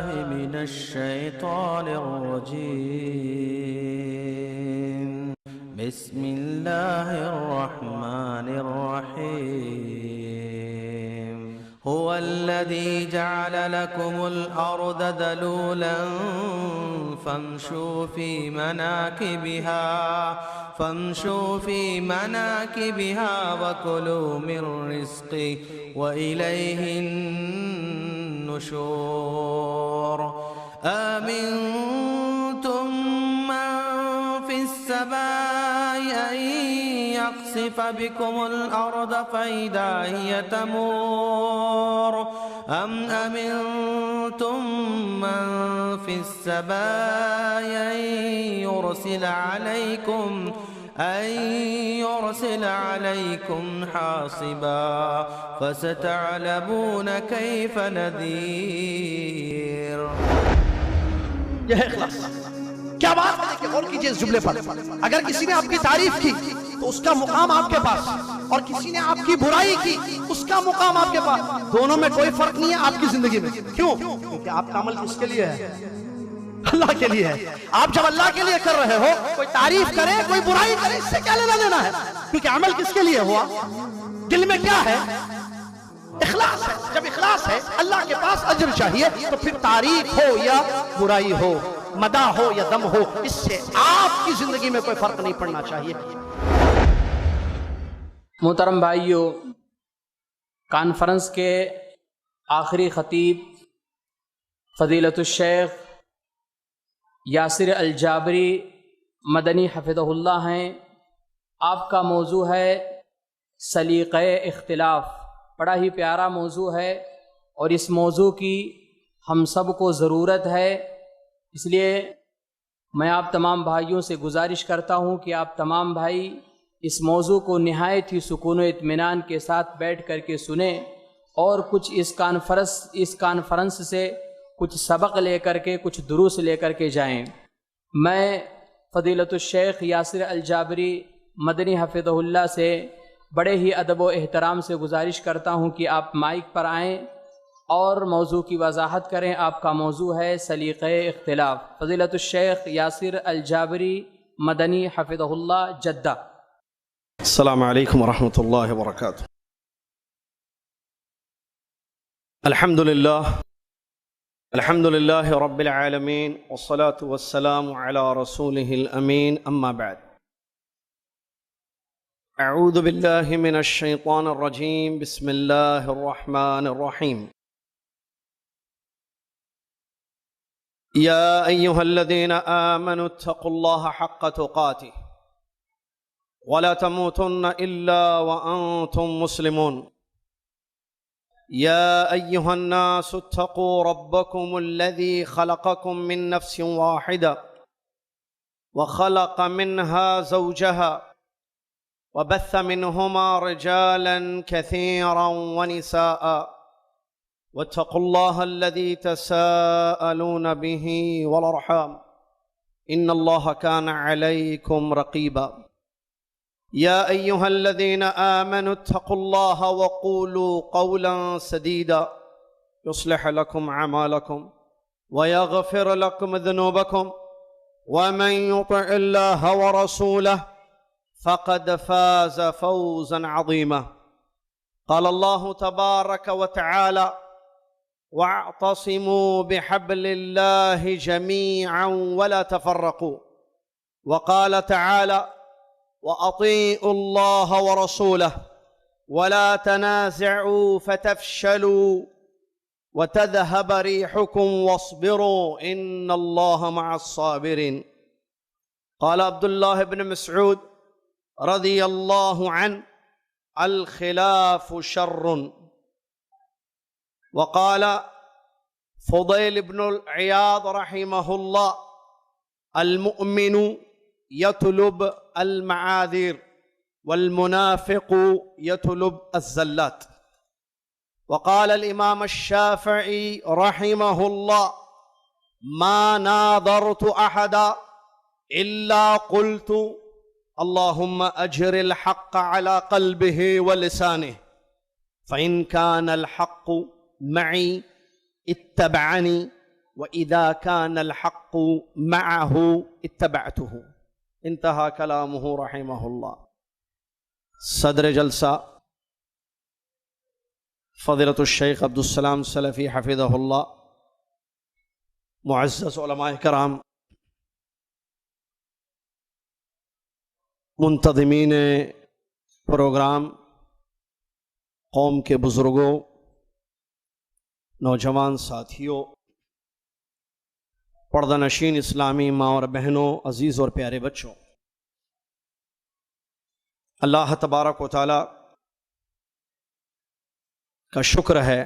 بالله من الشيطان الرجيم. بسم الله الرحمن الرحيم. هو الذي جعل لكم الأرض ذلولا فامشوا في مناكبها وكلوا من رزقه وإليه النشور. آمنتم من في السماء أن يخسف بكم الأرض فإذا هي تمور أم أمنتم من في السماء أن يرسل عليكم حاصبا فستعلمون كيف نذير. یہ ہے اخلاص. کیا بات ہے کہ غور کیجئے اس جملے پر. اگر کسی نے آپ کی تعریف کی تو اس کا مقام آپ کے پاس، اور کسی نے آپ کی برائی کی اس کا مقام آپ کے پاس. دونوں میں کوئی فرق نہیں ہے آپ کی زندگی میں. کیوں؟ کیونکہ آپ کا عمل کس کے لیے ہے؟ اللہ کے لیے ہے. آپ جب اللہ کے لیے کر رہے ہو، کوئی تعریف کرے کوئی برائی کرے، اس سے کیا لینا دینا ہے؟ کیونکہ عمل کس کے لیے ہوا؟ دل میں کیا ہے؟ اخلاص ہے. جب اخلاص ہے اللہ کے پاس اجر چاہیے، تو پھر تعریف ہو یا برائی ہو، مدح ہو یا دم ہو، اس سے آپ کی زندگی میں کوئی فرق نہیں پڑنا چاہیے. محترم بھائیو، کانفرنس کے آخری خطیب فضیلت الشیخ یاسر الجابری مدنی حفظہ اللہ ہیں. آپ کا موضوع ہے سلیقہ اختلاف. بڑا ہی پیارا موضوع ہے اور اس موضوع کی ہم سب کو ضرورت ہے. اس لیے میں آپ تمام بھائیوں سے گزارش کرتا ہوں کہ آپ تمام بھائی اس موضوع کو نہایت ہی سکون و اطمینان کے ساتھ بیٹھ کر کے سنیں اور کچھ اس کانفرنس سے کچھ سبق لے کر کے، کچھ دروس لے کر کے جائیں. میں فضیلت الشیخ یاسر الجابری مدنی حفظہ اللہ سے بڑے ہی ادب و احترام سے گزارش کرتا ہوں کہ آپ مائک پر آئیں اور موضوع کی وضاحت کریں. آپ کا موضوع ہے سلیقہ اختلاف. فضیلت الشیخ یاسر الجابری مدنی حفظہ اللہ، جدہ. السلام علیکم ورحمۃ اللہ وبرکاتہ. الحمد للہ رب العالمین والصلاة والسلام علی رسولہ الامین. اما بعد، اعوذ باللہ من الشیطان الرجیم. بسم اللہ الرحمن الرحیم. یا ایہا الذین آمنوا اتقوا اللہ حق تقاته ولا تموتن الا وانتم مسلمون. يا أيها الناس اتقوا ربكم الذي خلقكم من نفس واحدة وخلق منها زوجها وبث منهما رجالا كثيرا ونساء واتقوا الله الذي تساءلون به والأرحام إن الله كان عليكم رقيبا. يا أيها الذين آمنوا اتقوا الله وقولوا قولا سديدا يصلح لكم أعمالكم ويغفر لكم ذنوبكم ومن يطع الله ورسوله فقد فاز فوزا عظيما. قال الله تبارك وتعالى واعتصموا بحبل الله جميعا ولا تفرقوا. وقال تعالى وأطيعوا الله ورسوله ولا تنازعوا فتفشلوا وتذهب ريحكم واصبروا إن الله مع الصابرين. قال عبد الله بن مسعود رضي الله عنه الخلاف شر. وقال فضيل بن عياض رحمه الله المؤمن يطلب المعاذير والمنافق يطلب الزلات. وقال الإمام الشافعي رحمه الله ما ناظرت أحدا إلا قلت اللهم أجر الحق على قلبه ولسانه فإن كان الحق معي اتبعني وَإِذَا كَانَ الْحَقُّ مَعَهُ اتَّبَعْتُهُ انتہا کلامہ رحمہ اللہ۔ صدر جلسہ فضیلۃ الشیخ عبدالسلام سلفی حفظہ اللہ، معزز علماء کرام، منتظمین پروگرام، قوم کے بزرگوں، نوجوان ساتھیوں، پردہ نشین اسلامی ماں اور بہنوں، عزیز اور پیارے بچوں، اللہ تبارک و تعالی کا شکر ہے،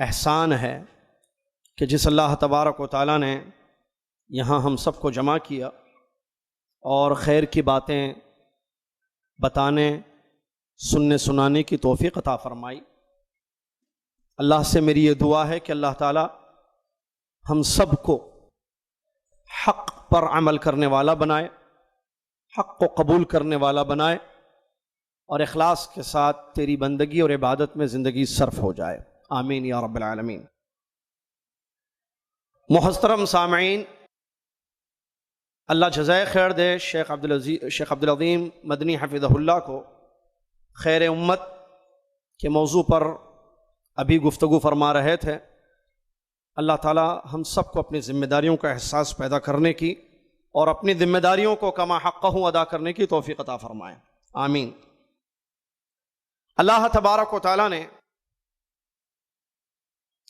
احسان ہے کہ جس اللہ تبارک و تعالی نے یہاں ہم سب کو جمع کیا اور خیر کی باتیں بتانے، سننے سنانے کی توفیق عطا فرمائی۔ اللہ سے میری یہ دعا ہے کہ اللہ تعالی ہم سب کو حق پر عمل کرنے والا بنائے، حق کو قبول کرنے والا بنائے، اور اخلاص کے ساتھ تیری بندگی اور عبادت میں زندگی صرف ہو جائے، آمین یا رب العالمین۔ محترم سامعین، اللہ جزائے خیر دے شیخ عبدالعظیم مدنی حفظہ اللہ کو خیر امت کے موضوع پر ابھی گفتگو فرما رہے تھے۔ اللہ تعالی ہم سب کو اپنی ذمہ داریوں کا احساس پیدا کرنے کی اور اپنی ذمہ داریوں کو کما حقہ ادا کرنے کی توفیق عطا فرمائے، آمین۔ اللہ تبارک و تعالی نے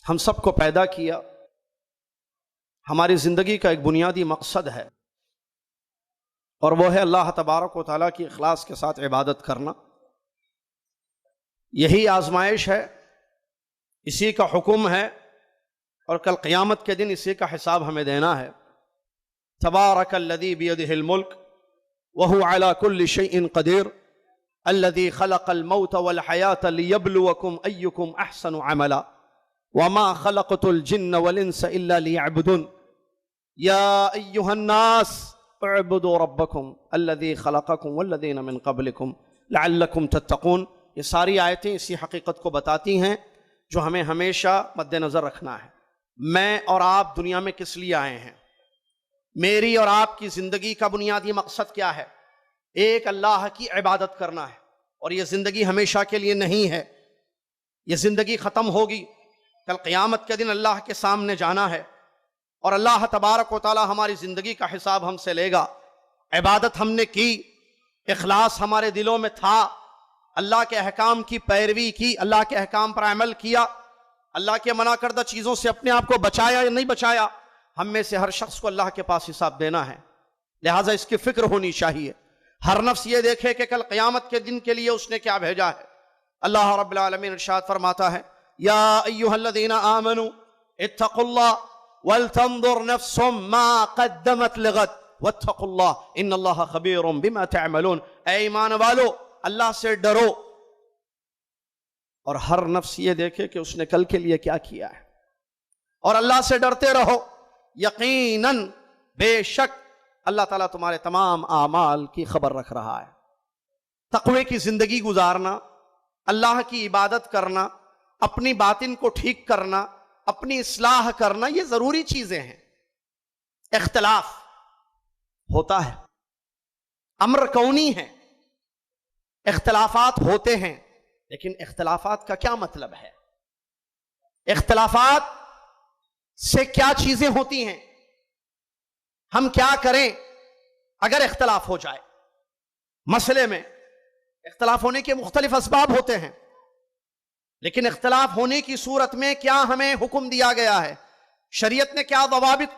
ہم سب کو پیدا کیا، ہماری زندگی کا ایک بنیادی مقصد ہے، اور وہ ہے اللہ تبارک و تعالیٰ کی اخلاص کے ساتھ عبادت کرنا۔ یہی آزمائش ہے، اسی کا حکم ہے، اور کل قیامت کے دن اسی کا حساب ہمیں دینا ہے۔ تبارک الذی بیدہ الملک وہو علی کل شیء قدیر الذی خلق الموت والحیاة لیبلوکم ایکم احسن عملا وما خلقت الجن والانس الا لیعبدون یا ایہا الناس اعبدوا ربکم الذی خلقکم والذین من قبلکم لعلکم تتقون۔ یہ ساری آیتیں اسی حقیقت کو بتاتی ہیں جو ہمیں ہمیشہ مد نظر رکھنا ہے۔ میں اور آپ دنیا میں کس لیے آئے ہیں؟ میری اور آپ کی زندگی کا بنیادی مقصد کیا ہے؟ ایک اللہ کی عبادت کرنا ہے، اور یہ زندگی ہمیشہ کے لیے نہیں ہے، یہ زندگی ختم ہوگی، کل قیامت کے دن اللہ کے سامنے جانا ہے، اور اللہ تبارک و تعالی ہماری زندگی کا حساب ہم سے لے گا۔ عبادت ہم نے کی، اخلاص ہمارے دلوں میں تھا، اللہ کے احکام کی پیروی کی، اللہ کے احکام پر عمل کیا، اللہ کے منع کردہ چیزوں سے اپنے آپ کو بچایا یا نہیں بچایا۔ ہم میں سے ہر شخص کو اللہ کے پاس حساب دینا ہے، لہٰذا اس کی فکر ہونی چاہیے۔ ہر نفس یہ دیکھے کہ کل قیامت کے دن کے لیے اس نے کیا بھیجا ہے۔ اللہ رب العالمین ارشاد فرماتا ہے، یا ایہا الذین آمنوا اتقوا اللہ ولتنظر نفس ما قدمت لغد واتقوا اللہ ان اللہ خبیر بما تعملون۔ اے ایمان والو، اللہ سے ڈرو، اور ہر نفس یہ دیکھے کہ اس نے کل کے لیے کیا کیا ہے، اور اللہ سے ڈرتے رہو۔ یقیناً بے شک اللہ تعالیٰ تمہارے تمام اعمال کی خبر رکھ رہا ہے۔ تقوی کی زندگی گزارنا، اللہ کی عبادت کرنا، اپنی باطن کو ٹھیک کرنا، اپنی اصلاح کرنا، یہ ضروری چیزیں ہیں۔ اختلاف ہوتا ہے، امر کونی ہے، اختلافات ہوتے ہیں، لیکن اختلافات کا کیا مطلب ہے؟ اختلافات سے کیا چیزیں ہوتی ہیں؟ ہم کیا کریں اگر اختلاف ہو جائے؟ مسئلے میں اختلاف ہونے کے مختلف اسباب ہوتے ہیں، لیکن اختلاف ہونے کی صورت میں کیا ہمیں حکم دیا گیا ہے؟ شریعت نے کیا ضوابط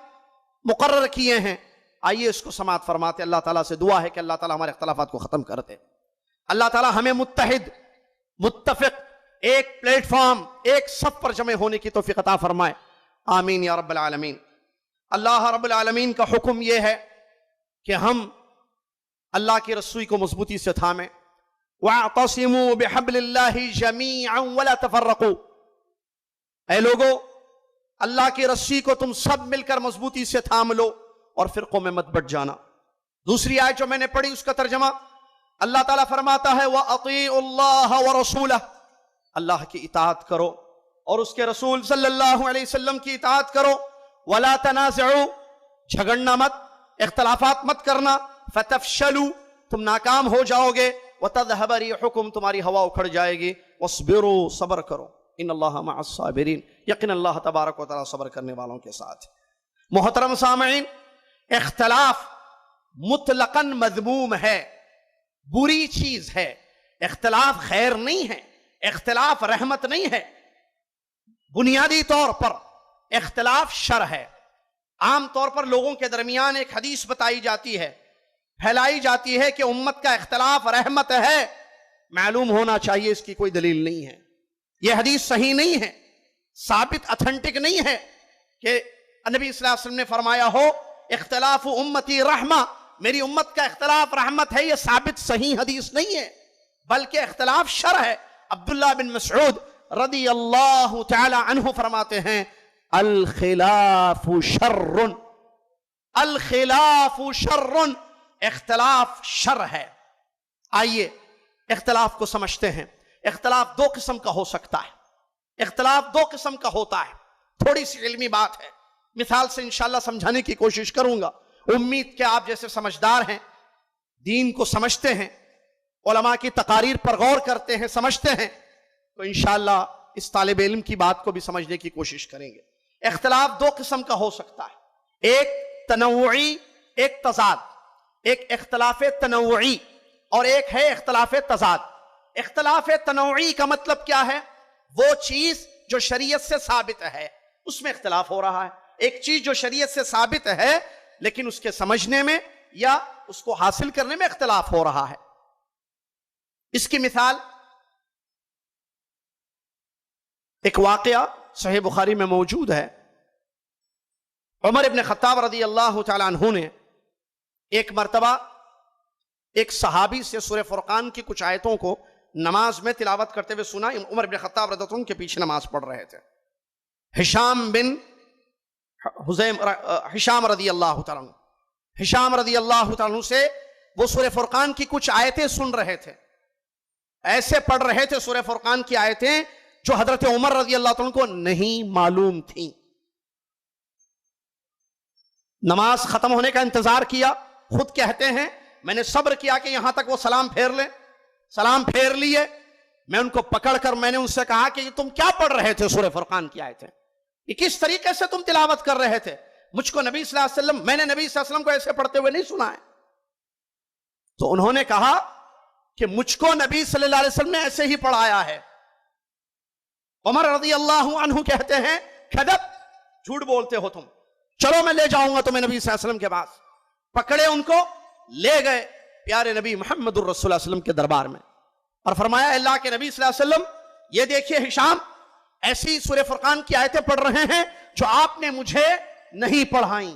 مقرر کیے ہیں؟ آئیے اس کو سماعت فرماتے۔ اللہ تعالیٰ سے دعا ہے کہ اللہ تعالیٰ ہمارے اختلافات کو ختم کر دے۔ اللہ تعالیٰ ہمیں متحد، متفق، ایک پلیٹ فارم، ایک صف پر جمع ہونے کی توفیق عطا فرمائے، آمین یا رب العالمین۔ اللہ رب العالمین کا حکم یہ ہے کہ ہم اللہ کی رسوئی کو مضبوطی سے تھامیں۔ وَاعْتَصِمُوا بِحَبْلِ اللَّهِ جَمِيعًا وَلَا تَفَرَّقُوا، اے لوگو اللہ کی رسی کو تم سب مل کر مضبوطی سے تھام لو اور فرقوں میں مت بٹ جانا۔ دوسری آیت جو میں نے پڑھی اس کا ترجمہ اللہ تعالیٰ فرماتا ہے وَأَطِيعُوا اللَّهَ وَرَسُولَهُ، اللہ کی اطاعت کرو اور اس کے رسول صلی اللہ علیہ وسلم کی اطاعت کرو۔ ولا تنازعوا، جھگڑنا مت، اختلافات مت کرنا، فتفشلوا، تم ناکام ہو جاؤ گے، وتذهب ريحكم، تمہاری ہوا اکھڑ جائے گی، واصبروا، صبر کرو، ان اللہ مع الصابرین، یقین اللہ تبارک و تعالیٰ صبر کرنے والوں کے ساتھ۔ محترم سامعین، اختلاف مطلقاً مذموم ہے، بری چیز ہے، اختلاف خیر نہیں ہے، اختلاف رحمت نہیں ہے، بنیادی طور پر اختلاف شر ہے۔ عام طور پر لوگوں کے درمیان ایک حدیث بتائی جاتی ہے، پھیلائی جاتی ہے کہ امت کا اختلاف رحمت ہے، معلوم ہونا چاہیے اس کی کوئی دلیل نہیں ہے، یہ حدیث صحیح نہیں ہے، ثابت اتھنٹک نہیں ہے کہ نبی صلی اللہ علیہ وسلم نے فرمایا ہو اختلاف امتی رحمہ، میری امت کا اختلاف رحمت ہے، یہ ثابت صحیح حدیث نہیں ہے، بلکہ اختلاف شر ہے۔ عبداللہ بن مسعود رضی اللہ تعالی عنہ فرماتے ہیں الخلاف شر، الخلاف شر، اختلاف شر ہے۔ آئیے اختلاف کو سمجھتے ہیں۔ اختلاف دو قسم کا ہو سکتا ہے، اختلاف دو قسم کا ہوتا ہے، تھوڑی سی علمی بات ہے، مثال سے انشاءاللہ سمجھانے کی کوشش کروں گا، امید کہ آپ جیسے سمجھدار ہیں، دین کو سمجھتے ہیں، علماء کی تقاریر پر غور کرتے ہیں، سمجھتے ہیں، تو انشاءاللہ اس طالب علم کی بات کو بھی سمجھنے کی کوشش کریں گے۔ اختلاف دو قسم کا ہو سکتا ہے، ایک تنوعی، ایک تضاد، ایک اختلاف تنوعی اور ایک ہے اختلاف تضاد۔ اختلاف تنوعی کا مطلب کیا ہے؟ وہ چیز جو شریعت سے ثابت ہے اس میں اختلاف ہو رہا ہے، ایک چیز جو شریعت سے ثابت ہے لیکن اس کے سمجھنے میں یا اس کو حاصل کرنے میں اختلاف ہو رہا ہے۔ اس کی مثال ایک واقعہ صحیح بخاری میں موجود ہے۔ عمر ابن خطاب رضی اللہ تعالی عنہ نے ایک مرتبہ ایک صحابی سے سورہ فرقان کی کچھ آیتوں کو نماز میں تلاوت کرتے ہوئے سنا۔ عمر ابن خطاب رضی اللہ عنہ کے پیچھے نماز پڑھ رہے تھے۔ ہشام رضی اللہ تعالیٰ عنہ، ہشام رضی اللہ تعالیٰ عنہ سے وہ سورہ فرقان کی کچھ آیتیں سن رہے تھے، ایسے پڑھ رہے تھے سورہ فرقان کی آیتیں جو حضرت عمر رضی اللہ تعالیٰ عنہ کو نہیں معلوم تھیں۔ نماز ختم ہونے کا انتظار کیا، خود کہتے ہیں میں نے صبر کیا کہ یہاں تک وہ سلام پھیر لیں، سلام پھیر لیے، میں ان کو پکڑ کر میں نے ان سے کہا کہ یہ تم کیا پڑھ رہے تھے سورہ فرقان کی آیتیں، یہ کس طریقے سے تم تلاوت کر رہے تھے؟ مجھ کو نبی صلی اللہ علیہ وسلم، میں نے نبی صلی اللہ علیہ وسلم کو ایسے پڑھتے ہوئے نہیں سنا ہے۔ تو انہوں نے کہا کہ مجھ کو نبی صلی اللہ علیہ وسلم نے ایسے ہی پڑھایا ہے۔ عمر رضی اللہ عنہ کہتے ہیں کذب، جھوٹ بولتے ہو تم، چلو میں لے جاؤں گا تمہیں نبی صلی اللہ علیہ وسلم کے پاس۔ پکڑے ان کو، لے گئے پیارے نبی محمد الرسول صلی اللہ علیہ وسلم کے دربار میں اور فرمایا اللہ کے نبی صلی اللہ علیہ وسلم یہ دیکھیے ہشام ایسی سورہ فرقان کی آیتیں پڑھ رہے ہیں جو آپ نے مجھے نہیں پڑھائیں۔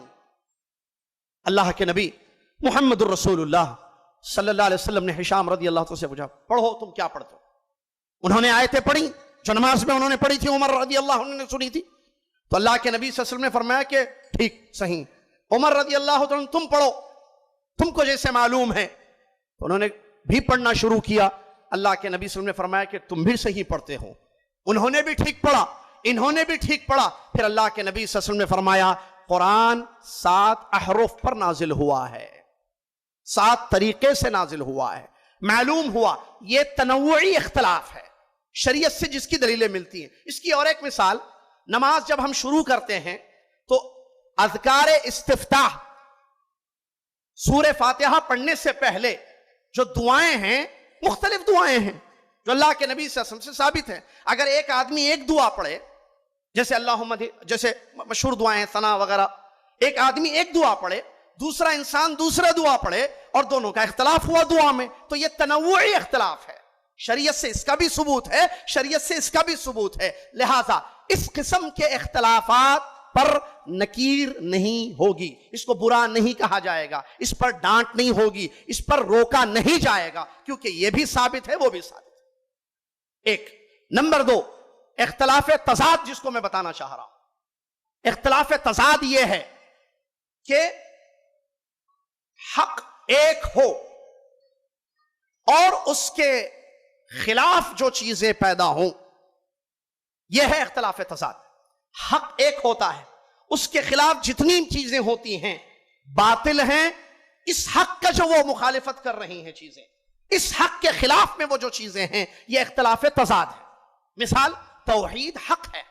اللہ کے نبی محمد الرسول اللہ صلی اللہ علیہ وسلم نے ہشام رضی اللہ عنہ سے پوچھا پڑھو تم کیا پڑھتے ہو؟ انہوں نے آیتیں پڑھی جو نماز میں انہوں نے پڑھی تھی، عمر رضی اللہ عنہ نے سنی تھی۔ تو اللہ کے نبی صلی اللہ علیہ وسلم نے فرمایا کہ ٹھیک صحیح، عمر رضی اللہ عنہ تم پڑھو، تم کو جیسے معلوم ہے۔ تو انہوں نے بھی پڑھنا شروع کیا۔ اللہ کے نبی صلی اللہ علیہ وسلم نے فرمایا کہ تم بھی صحیح پڑھتے ہو۔ انہوں نے بھی ٹھیک پڑھا، انہوں نے بھی ٹھیک پڑھا۔ پھر اللہ کے نبی صلی اللہ علیہ وسلم نے فرمایا قرآن 7 احرف پر نازل ہوا ہے، 7 طریقے سے نازل ہوا ہے۔ معلوم ہوا یہ تنوعی اختلاف ہے، شریعت سے جس کی دلیلیں ملتی ہیں۔ اس کی اور ایک مثال، نماز جب ہم شروع کرتے ہیں تو اذکار استفتاح، سورہ فاتحہ پڑھنے سے پہلے جو دعائیں ہیں، مختلف دعائیں ہیں جو اللہ کے نبی صلی اللہ علیہ وسلم سے ثابت ہیں۔ اگر ایک آدمی ایک دعا پڑھے، جیسے اللہم جیسے مشہور دعائیں ہیں ثنا وغیرہ، ایک آدمی ایک دعا پڑھے، دوسرا انسان دوسرا دعا پڑھے اور دونوں کا اختلاف ہوا دعا میں، تو یہ تنوعی اختلاف ہے۔ شریعت سے اس کا بھی ثبوت ہے، شریعت سے اس کا بھی ثبوت ہے، لہٰذا اس قسم کے اختلافات پر نکیر نہیں ہوگی، اس کو برا نہیں کہا جائے گا، اس پر ڈانٹ نہیں ہوگی، اس پر روکا نہیں جائے گا، کیونکہ یہ بھی ثابت ہے وہ بھی ثابت ہے۔ ایک نمبر 2، اختلاف تضاد جس کو میں بتانا چاہ رہا ہوں۔ اختلاف تضاد یہ ہے کہ حق ایک ہو اور اس کے خلاف جو چیزیں پیدا ہوں، یہ ہے اختلاف تضاد۔ حق ایک ہوتا ہے، اس کے خلاف جتنی چیزیں ہوتی ہیں باطل ہیں، اس حق کا جو وہ مخالفت کر رہی ہیں چیزیں، اس حق کے خلاف میں وہ جو چیزیں ہیں، یہ اختلاف تضاد ہے۔ مثال توحید حق ہے،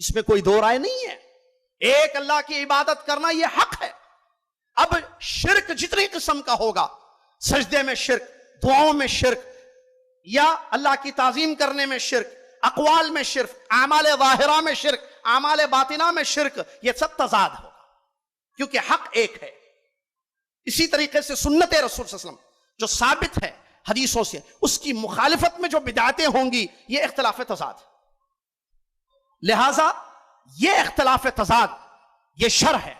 اس میں کوئی دو رائے نہیں ہے، ایک اللہ کی عبادت کرنا یہ حق ہے۔ اب شرک جتنی قسم کا ہوگا، سجدے میں شرک، دعاؤں میں شرک، یا اللہ کی تعظیم کرنے میں شرک، اقوال میں شرک، اعمال ظاہرہ میں شرک، اعمال باطنہ میں شرک، یہ سب تضاد ہوگا کیونکہ حق ایک ہے۔ اسی طریقے سے سنت رسول صلی اللہ علیہ وسلم جو ثابت ہے حدیثوں سے، اس کی مخالفت میں جو بدعتیں ہوں گی، یہ اختلاف تضاد ہے۔ لہذا یہ اختلاف تضاد یہ شر ہے،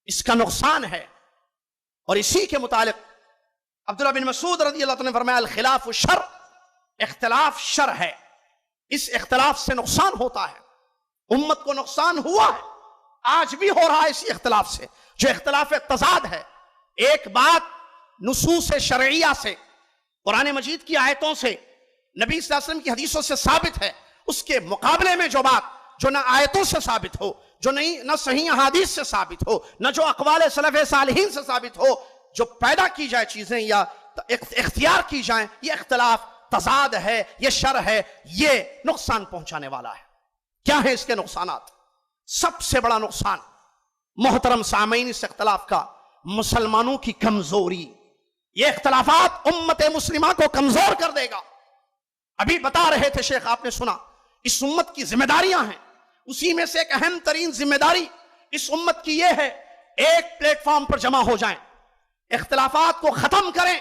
اس کا نقصان ہے۔ اور اسی کے متعلق عبداللہ بن مسعود رضی اللہ عنہ نے فرمایا الخلاف شر، اختلاف شر ہے، اس اختلاف سے نقصان ہوتا ہے، امت کو نقصان ہوا ہے، آج بھی ہو رہا ہے اسی اختلاف سے، جو اختلاف تضاد ہے۔ ایک بات نصوص شرعیہ سے، قرآن مجید کی آیتوں سے، نبی صلی اللہ علیہ وسلم کی حدیثوں سے ثابت ہے، اس کے مقابلے میں جو بات جو نہ آیتوں سے ثابت ہو، جو نہ صحیح احادیث سے ثابت ہو، نہ جو اقوال سلف صالحین سے ثابت ہو، جو پیدا کی جائے چیزیں یا اختیار کی جائیں، یہ اختلاف تضاد ہے، یہ شر ہے، یہ نقصان پہنچانے والا ہے۔ کیا ہیں اس کے نقصانات؟ سب سے بڑا نقصان محترم سامعین اس اختلاف کا، مسلمانوں کی کمزوری۔ یہ اختلافات امت مسلمہ کو کمزور کر دے گا۔ ابھی بتا رہے تھے شیخ، آپ نے سنا، اس امت کی ذمہ داریاں ہیں، اسی میں سے ایک اہم ترین ذمہ داری اس امت کی یہ ہے، ایک پلیٹ فارم پر جمع ہو جائیں، اختلافات کو ختم کریں،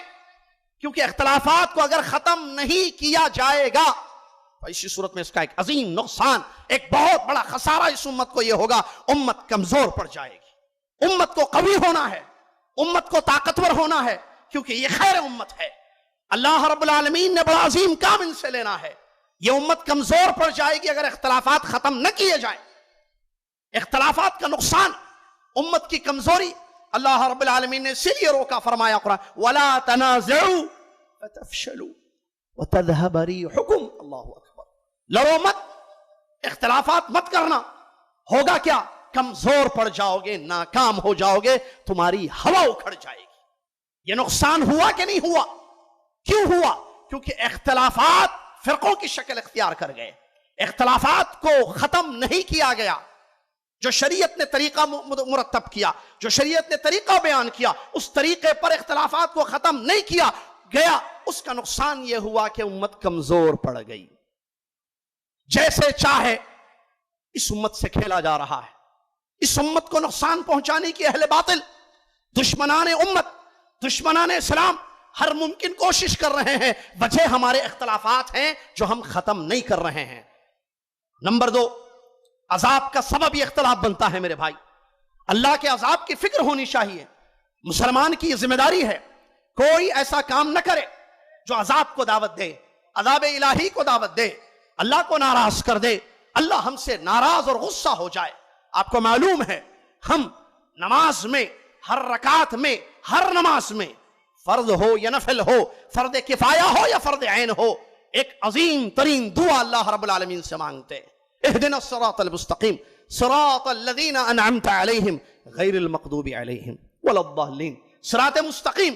کیونکہ اختلافات کو اگر ختم نہیں کیا جائے گا تو اسی صورت میں اس کا ایک عظیم نقصان، ایک بہت بڑا خسارہ اس امت کو یہ ہوگا، امت کمزور پڑ جائے گی۔ امت کو قوی ہونا ہے، امت کو طاقتور ہونا ہے، کیونکہ یہ خیر امت ہے، اللہ رب العالمین نے بڑا عظیم کام ان سے لینا ہے۔ یہ امت کمزور پڑ جائے گی اگر اختلافات ختم نہ کیے جائیں۔ اختلافات کا نقصان، امت کی کمزوری، اللہ رب العالمین نے اسی لیے روکا، فرمایا قرآن وَلَا تَنَازِعُوا فَتَفْشَلُوا وَتَذْهَبَ رِيحُكُمْ۔ اللہ اکبر، لڑو مت، اختلافات مت کرنا، ہوگا کیا؟ کمزور پڑ جاؤ گے، ناکام ہو جاؤ گے، تمہاری ہوا اکھڑ جائے گی۔ یہ نقصان ہوا کہ نہیں ہوا؟ کیوں ہوا؟ کیونکہ اختلافات فرقوں کی شکل اختیار کر گئے، اختلافات کو ختم نہیں کیا گیا۔ جو شریعت نے طریقہ مرتب کیا، جو شریعت نے طریقہ بیان کیا، اس طریقے پر اختلافات کو ختم نہیں کیا گیا، اس کا نقصان یہ ہوا کہ امت کمزور پڑ گئی۔ جیسے چاہے اس امت سے کھیلا جا رہا ہے، اس امت کو نقصان پہنچانے کی اہل باطل، دشمنان امت، دشمنان اسلام ہر ممکن کوشش کر رہے ہیں۔ وجہ ہمارے اختلافات ہیں جو ہم ختم نہیں کر رہے ہیں۔ نمبر 2، عذاب کا سبب یہ اختلاف بنتا ہے میرے بھائی۔ اللہ کے عذاب کی فکر ہونی چاہیے، مسلمان کی یہ ذمہ داری ہے، کوئی ایسا کام نہ کرے جو عذاب کو دعوت دے، عذاب الہی کو دعوت دے، اللہ کو ناراض کر دے، اللہ ہم سے ناراض اور غصہ ہو جائے۔ آپ کو معلوم ہے ہم نماز میں ہر رکعت میں، ہر نماز میں، فرض ہو یا نفل ہو، فرض کفایہ ہو یا فرض عین ہو، ایک عظیم ترین دعا اللہ رب العالمین سے مانگتے ہیں، اہدنا الصراط المستقیم صراط الذین انعمت علیہم غیر المغضوب علیہم ولا الضالین۔ صراط مستقیم،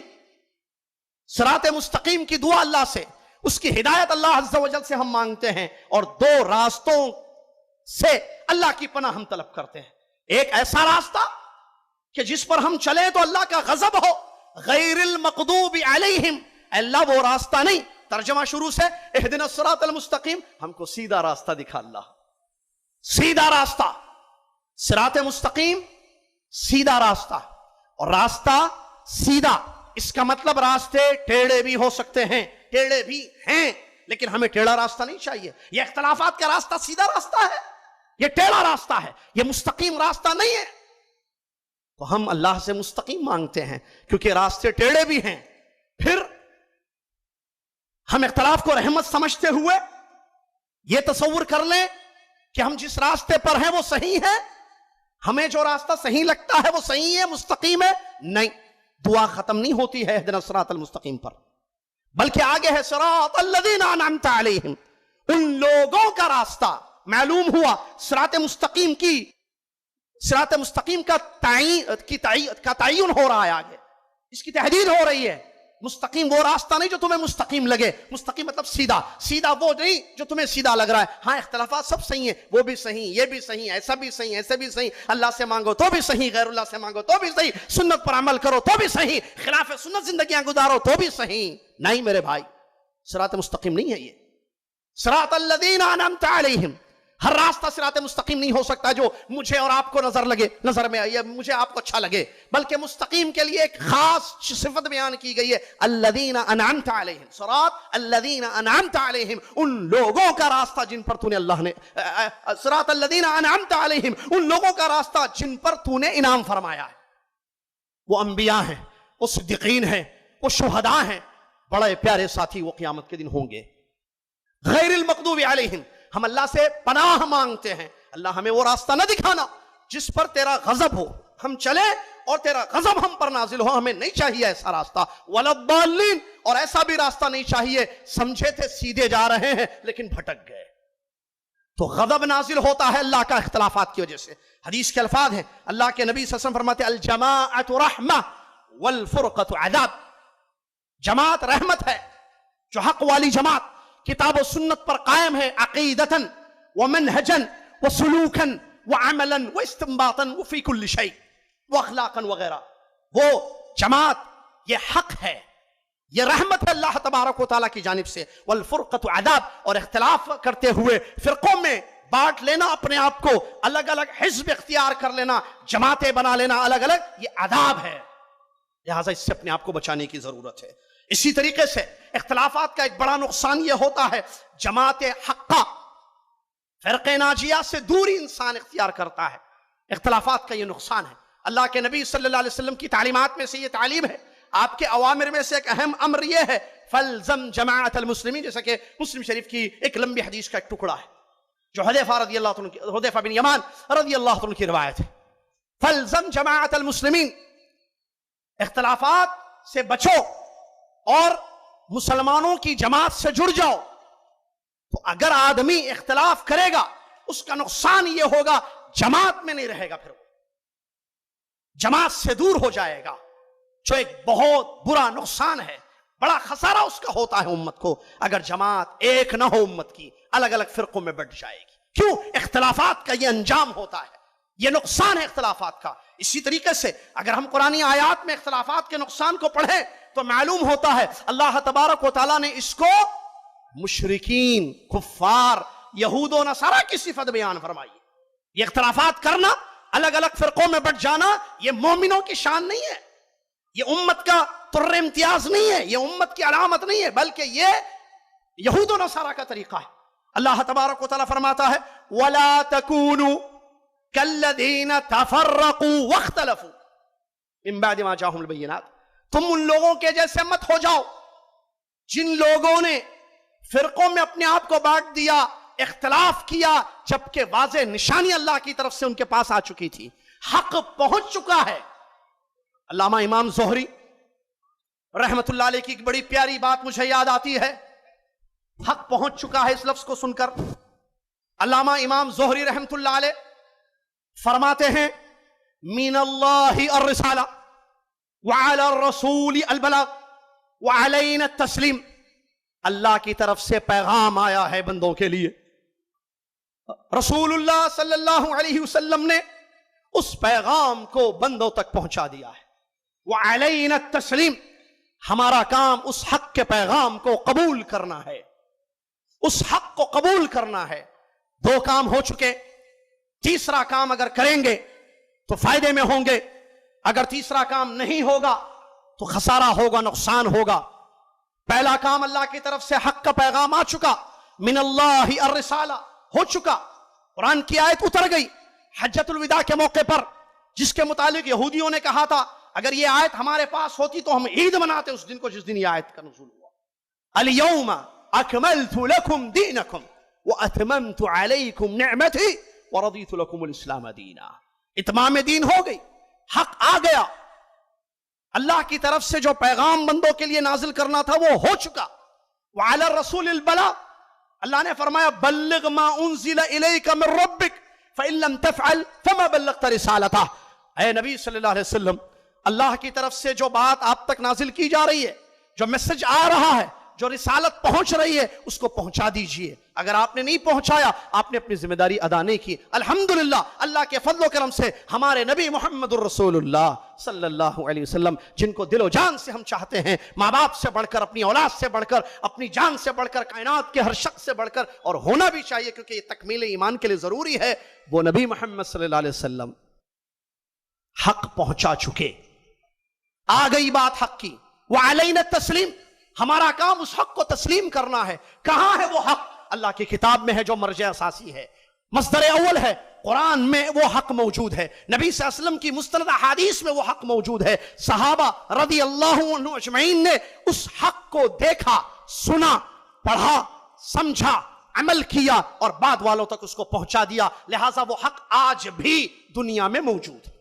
صراط مستقیم کی دعا اللہ سے، اس کی ہدایت اللہ عز و جل سے ہم مانگتے ہیں، اور 2 راستوں سے اللہ کی پناہ ہم طلب کرتے ہیں۔ ایک ایسا راستہ کہ جس پر ہم چلیں تو اللہ کا غضب ہو، غیر المغضوب علیہم، اللہ وہ راستہ نہیں۔ ترجمہ شروع سے اہدنا الصراط المستقیم، ہم کو سیدھا راستہ دکھا اللہ، سیدھا راستہ، صراط مستقیم سیدھا راستہ، اور راستہ سیدھا اس کا مطلب راستے ٹیڑے بھی ہو سکتے ہیں، ٹیڑے بھی ہیں، لیکن ہمیں ٹیڑھا راستہ نہیں چاہیے۔ یہ اختلافات کا راستہ سیدھا راستہ ہے، یہ ٹیڑھا راستہ ہے، یہ مستقیم راستہ نہیں ہے۔ تو ہم اللہ سے مستقیم مانگتے ہیں کیونکہ راستے ٹیڑھے بھی ہیں۔ پھر ہم اختلاف کو رحمت سمجھتے ہوئے یہ تصور کر لیں کہ ہم جس راستے پر ہیں وہ صحیح ہے، ہمیں جو راستہ صحیح لگتا ہے وہ صحیح ہے، مستقیم ہے، نہیں، دعا ختم نہیں ہوتی ہے اہدنا الصراط المستقیم پر، بلکہ آگے ہے صراط الذین انعمت علیہم، ان لوگوں کا راستہ۔ معلوم ہوا صراط مستقیم کی صراط مستقیم کا تعین ہو رہا ہے، آگے اس کی تحدید ہو رہی ہے. مستقیم وہ راستہ نہیں جو تمہیں مستقیم لگے، مستقیم مطلب سیدھا. سیدھا وہ نہیں جو تمہیں سیدھا لگ رہا ہے. ہاں اختلافات سب صحیح ہیں، وہ بھی صحیح، یہ بھی صحیح، ایسا بھی صحیح، ایسے بھی صحیح. اللہ سے مانگو تو بھی صحیح، غیر اللہ سے مانگو تو بھی صحیح، سنت پر عمل کرو تو بھی صحیح، خلاف سنت زندگیاں گزارو تو بھی صحیح. نہیں میرے بھائی، صراط مستقیم نہیں ہے یہ. صراط الذین انعمت علیہم، ہر راستہ صراط مستقیم نہیں ہو سکتا جو مجھے اور آپ کو نظر میں آئے، مجھے آپ کو اچھا لگے. بلکہ مستقیم کے لیے ایک خاص صفت بیان کی گئی ہے، الذین انعمت علیہم. صراط الذین انعمت علیہم، ان لوگوں کا راستہ جن پر تو نے اللہ نے، صراط الذین انعمت علیہم، ان لوگوں کا راستہ جن پر تو نے انعام فرمایا ہے. وہ انبیاء ہیں، وہ صدیقین ہیں، وہ شہداء ہیں. بڑے پیارے ساتھی وہ قیامت کے دن ہوں گے. غیر المغضوب علیہم، ہم اللہ سے پناہ مانگتے ہیں، اللہ ہمیں وہ راستہ نہ دکھانا جس پر تیرا غضب ہو، ہم چلے اور تیرا غضب ہم پر نازل ہو. ہمیں نہیں چاہیے ایسا راستہ. ولا الضالین، اور ایسا بھی راستہ نہیں چاہیے سمجھے تھے سیدھے جا رہے ہیں لیکن بھٹک گئے. تو غضب نازل ہوتا ہے اللہ کا اختلافات کی وجہ سے. حدیث کے الفاظ ہیں، اللہ کے نبی صلی اللہ علیہ وسلم فرماتے ہیں الجماعت رحمہ والفرقۃ عذاب. جماعت رحمت ہے، جو حق والی جماعت کتاب و سنت پر قائم ہے، عقیدتاً ومنہجاً وسلوکاً وعملاً واستنباطاً وفی کل شیء واخلاقاً وغیرہ. وہ جماعت یہ حق ہے، یہ رحمت ہے اللہ تبارک و تعالیٰ کی جانب سے. والفرقۃ عذاب، اور اختلاف کرتے ہوئے فرقوں میں بانٹ لینا، اپنے آپ کو الگ الگ حزب اختیار کر لینا، جماعتیں بنا لینا الگ الگ، یہ عذاب ہے. لہٰذا اس سے اپنے آپ کو بچانے کی ضرورت ہے. اسی طریقے سے اختلافات کا ایک بڑا نقصان یہ ہوتا ہے، جماعت حقہ، فرقہ ناجیہ سے دوری انسان اختیار کرتا ہے. اختلافات کا یہ نقصان ہے. اللہ کے نبی صلی اللہ علیہ وسلم کی تعلیمات میں سے یہ تعلیم ہے، آپ کے اوامر میں سے ایک اہم امر یہ ہے فَالْزَمْ جَمَاعَةَ الْمُسْلِمِينَ، جیسا کہ مسلم شریف کی ایک لمبی حدیث کا ایک ٹکڑا ہے جو حذیفہ بن یمان رضی اللہ عنہ کی روایت ہے. فَالْزَمْ جَمَاعَةَ الْمُسْلِمِينَ، اختلافات سے بچو اور مسلمانوں کی جماعت سے جڑ جاؤ. تو اگر آدمی اختلاف کرے گا اس کا نقصان یہ ہوگا جماعت میں نہیں رہے گا، پھر وہ جماعت سے دور ہو جائے گا، جو ایک بہت برا نقصان ہے. بڑا خسارہ اس کا ہوتا ہے امت کو اگر جماعت ایک نہ ہو، امت کی الگ الگ فرقوں میں بٹ جائے گی. کیوں؟ اختلافات کا یہ انجام ہوتا ہے، یہ نقصان ہے اختلافات کا. اسی طریقے سے اگر ہم قرآنی آیات میں اختلافات کے نقصان کو پڑھیں تو معلوم ہوتا ہے اللہ تبارک و تعالیٰ نے اس کو مشرکین، کفار، یہود و نصارہ کی صفت بیان فرمائی. یہ اختلافات کرنا، الگ الگ فرقوں میں بٹ جانا، یہ مومنوں کی شان نہیں ہے، یہ امت کا طر امتیاز نہیں ہے، یہ امت کی علامت نہیں ہے، بلکہ یہ یہود و نصارہ کا طریقہ ہے. اللہ تبارک و تعالیٰ فرماتا ہے وَلَا تَكُونُوا كَالَّذِينَ تَفَرَّقُوا وَاخْتَلَفُوا مِن بَعْدِ مَا جَاءَهُمُ الْبَيِّنَاتُ. تم ان لوگوں کے جیسے مت ہو جاؤ جن لوگوں نے فرقوں میں اپنے آپ کو بانٹ دیا، اختلاف کیا، جبکہ واضح نشانی اللہ کی طرف سے ان کے پاس آ چکی تھی، حق پہنچ چکا ہے. علامہ امام زہری رحمت اللہ علیہ کی ایک بڑی پیاری بات مجھے یاد آتی ہے. حق پہنچ چکا ہے، اس لفظ کو سن کر علامہ امام زہری رحمت اللہ علیہ فرماتے ہیں من اللہ الرسالہ وعلی الرسول البلاغ وعلینا التسلیم. اللہ کی طرف سے پیغام آیا ہے بندوں کے لیے، رسول اللہ صلی اللہ علیہ وسلم نے اس پیغام کو بندوں تک پہنچا دیا ہے. وعلینا التسلیم، ہمارا کام اس حق کے پیغام کو قبول کرنا ہے، اس حق کو قبول کرنا ہے. دو کام ہو چکے، تیسرا کام اگر کریں گے تو فائدے میں ہوں گے، اگر تیسرا کام نہیں ہوگا تو خسارہ ہوگا، نقصان ہوگا. پہلا کام اللہ کی طرف سے حق کا پیغام آ چکا، من اللہ الرسالہ ہو چکا، قرآن کی آیت اتر گئی حجۃ الوداع کے موقع پر، جس کے متعلق یہودیوں نے کہا تھا اگر یہ آیت ہمارے پاس ہوتی تو ہم عید مناتے اس دن کو جس دن یہ آیت کا نزول ہوا. الیوم اکملت لکم دینکم واتممت علیکم نعمتی ورضیت لکم الاسلام دینا. اتمام دین ہو گئی، حق آ گیا، اللہ کی طرف سے جو پیغام بندوں کے لیے نازل کرنا تھا وہ ہو چکا. وعلی الرسول البلاغ، اللہ نے فرمایا بلغ ما انزل الیک من ربک فَإِن لَمْ تَفْعَلْ فَمَا بَلَّغْتَ رِسَالَتَهُ۔ اے نبی صلی اللہ علیہ وسلم، اللہ کی طرف سے جو بات آپ تک نازل کی جا رہی ہے، جو میسج آ رہا ہے، جو رسالت پہنچ رہی ہے، اس کو پہنچا دیجئے۔ اگر آپ نے نہیں پہنچایا، آپ نے اپنی ذمہ داری ادا نہیں کی۔ الحمدللہ، اللہ کے فضل و کرم سے ہمارے نبی محمد الرسول اللہ صلی اللہ علیہ وسلم، جن کو دل و جان سے ہم چاہتے ہیں، ماں باپ سے بڑھ کر، اپنی اولاد سے بڑھ کر، اپنی جان سے بڑھ کر، کائنات کے ہر شخص سے بڑھ کر، اور ہونا بھی چاہیے کیونکہ یہ تکمیل ایمان کے لیے ضروری ہے، وہ نبی محمد صلی اللہ علیہ وسلم حق پہنچا چکے۔ آ گئی بات حق کی، وعلینا التسلیم، ہمارا کام اس حق کو تسلیم کرنا ہے۔ کہاں ہے وہ حق؟ اللہ کی کتاب میں ہے، جو مرجع اساسی ہے، مصدر اول ہے۔ قرآن میں وہ حق موجود ہے، نبی صلی اللہ علیہ وسلم کی مستند احادیث میں وہ حق موجود ہے۔ صحابہ رضی اللہ عنہ اجمعین نے اس حق کو دیکھا، سنا، پڑھا، سمجھا، عمل کیا اور بعد والوں تک اس کو پہنچا دیا۔ لہٰذا وہ حق آج بھی دنیا میں موجود ہے۔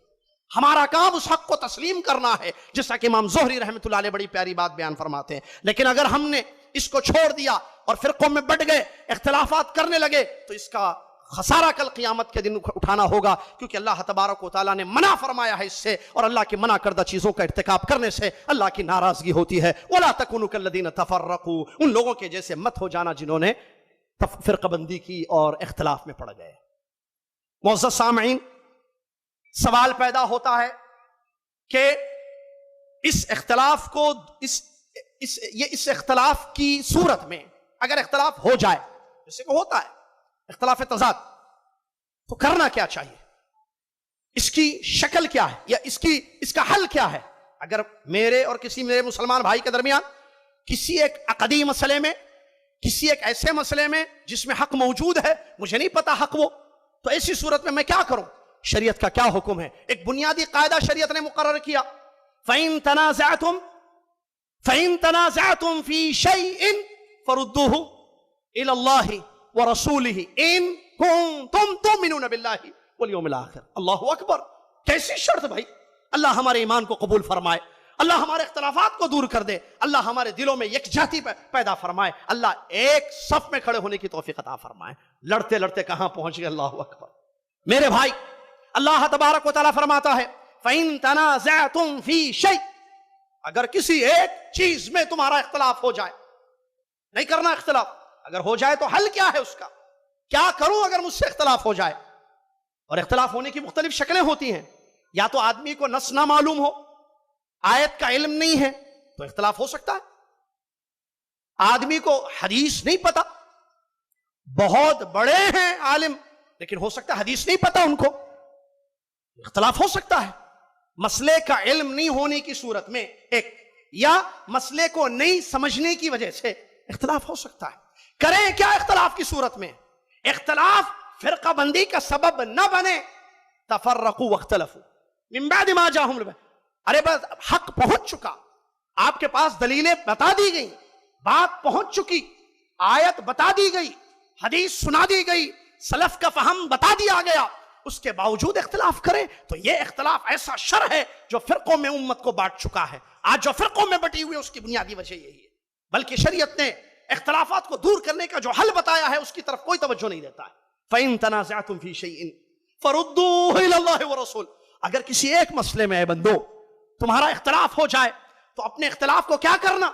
ہمارا کام اس حق کو تسلیم کرنا ہے، جیسا کہ امام زہری رحمۃ اللہ علیہ بڑی پیاری بات بیان فرماتے ہیں۔ لیکن اگر ہم نے اس کو چھوڑ دیا اور فرقوں میں بٹ گئے، اختلافات کرنے لگے، تو اس کا خسارہ کل قیامت کے دن اٹھانا ہوگا، کیونکہ اللہ تبارک و تعالیٰ نے منع فرمایا ہے اس سے، اور اللہ کی منع کردہ چیزوں کا ارتکاب کرنے سے اللہ کی ناراضگی ہوتی ہے۔ وَلَا تَكُونُوا كَالَّذِينَ تَفَرَّقُوا، ان لوگوں کے جیسے مت ہو جانا جنہوں نے فرقہ بندی کی اور اختلاف میں پڑ گئے۔ معزز سامعین، سوال پیدا ہوتا ہے کہ اس اختلاف کو اس اختلاف کی صورت میں اگر اختلاف ہو جائے، جیسے کہ ہوتا ہے اختلاف تضاد، تو کرنا کیا چاہیے؟ اس کی شکل کیا ہے، یا اس کا حل کیا ہے؟ اگر میرے اور کسی میرے مسلمان بھائی کے درمیان کسی ایک عقدی مسئلے میں، کسی ایک ایسے مسئلے میں جس میں حق موجود ہے، مجھے نہیں پتا حق وہ، تو ایسی صورت میں کیا کروں؟ شریعت کا کیا حکم ہے؟ ایک بنیادی قاعدہ شریعت نے مقرر کیا، فَإِن تَنَازَعْتُمْ فِي شَيْءٍ فَرُدُّوهُ إِلَى اللَّهِ وَرَسُولِهِ إِن كُنتُمْ تُؤْمِنُونَ بِاللَّهِ وَالْيَوْمِ الْآخِرِ۔ اللہ اکبر! کیسی شرط بھائی! اللہ ہمارے ایمان کو قبول فرمائے، اللہ ہمارے اختلافات کو دور کر دے، اللہ ہمارے دلوں میں یکجہتی پیدا فرمائے، اللہ ایک صف میں کھڑے ہونے کی توفیق عطا فرمائے۔ لڑتے لڑتے کہاں پہنچ گئے! اللہ اکبر! میرے بھائی، اللہ تبارک و تعالیٰ فرماتا ہے فَإِن تَنَازَعْتُمْ فِي شَيْءٍ، اگر کسی ایک چیز میں تمہارا اختلاف ہو جائے، نہیں کرنا اختلاف، اگر ہو جائے تو حل کیا ہے اس کا؟ کیا کروں اگر مجھ سے اختلاف ہو جائے؟ اور اختلاف ہونے کی مختلف شکلیں ہوتی ہیں، یا تو آدمی کو نص نہ معلوم ہو، آیت کا علم نہیں ہے تو اختلاف ہو سکتا ہے، آدمی کو حدیث نہیں پتا، بہت بڑے ہیں عالم لیکن ہو سکتا ہے حدیث نہیں پتا ان کو، اختلاف ہو سکتا ہے۔ مسئلے کا علم نہیں ہونے کی صورت میں ایک، یا مسئلے کو نہیں سمجھنے کی وجہ سے اختلاف ہو سکتا ہے۔ کریں کیا اختلاف کی صورت میں؟ اختلاف فرقہ بندی کا سبب نہ بنے۔ تفرقوا واختلفوا من بعد ما جاءهم البينات، ارے بس حق پہنچ چکا، آپ کے پاس دلیلیں بتا دی گئی، بات پہنچ چکی، آیت بتا دی گئی، حدیث سنا دی گئی، سلف کا فہم بتا دیا گیا، اس کے باوجود اختلاف کریں تو یہ اختلاف ایسا شر ہے جو فرقوں میں امت کو بانٹ چکا ہے۔ آج جو فرقوں میں بٹی ہوئی ہے اس کی بنیادی وجہ یہی ہے، بلکہ شریعت نے اختلافات کو دور کرنے کا جو حل بتایا ہے اس کی طرف کوئی توجہ نہیں دیتا ہے۔ فَإِن تَنَازَعْتُمْ فِي شَيْءٍ فَرُدُّوهُ إِلَى اللَّهِ وَرَسُولِهِ، اگر کسی ایک مسئلے میں اے بندو تمہارا اختلاف ہو جائے تو اپنے اختلاف کو کیا کرنا؟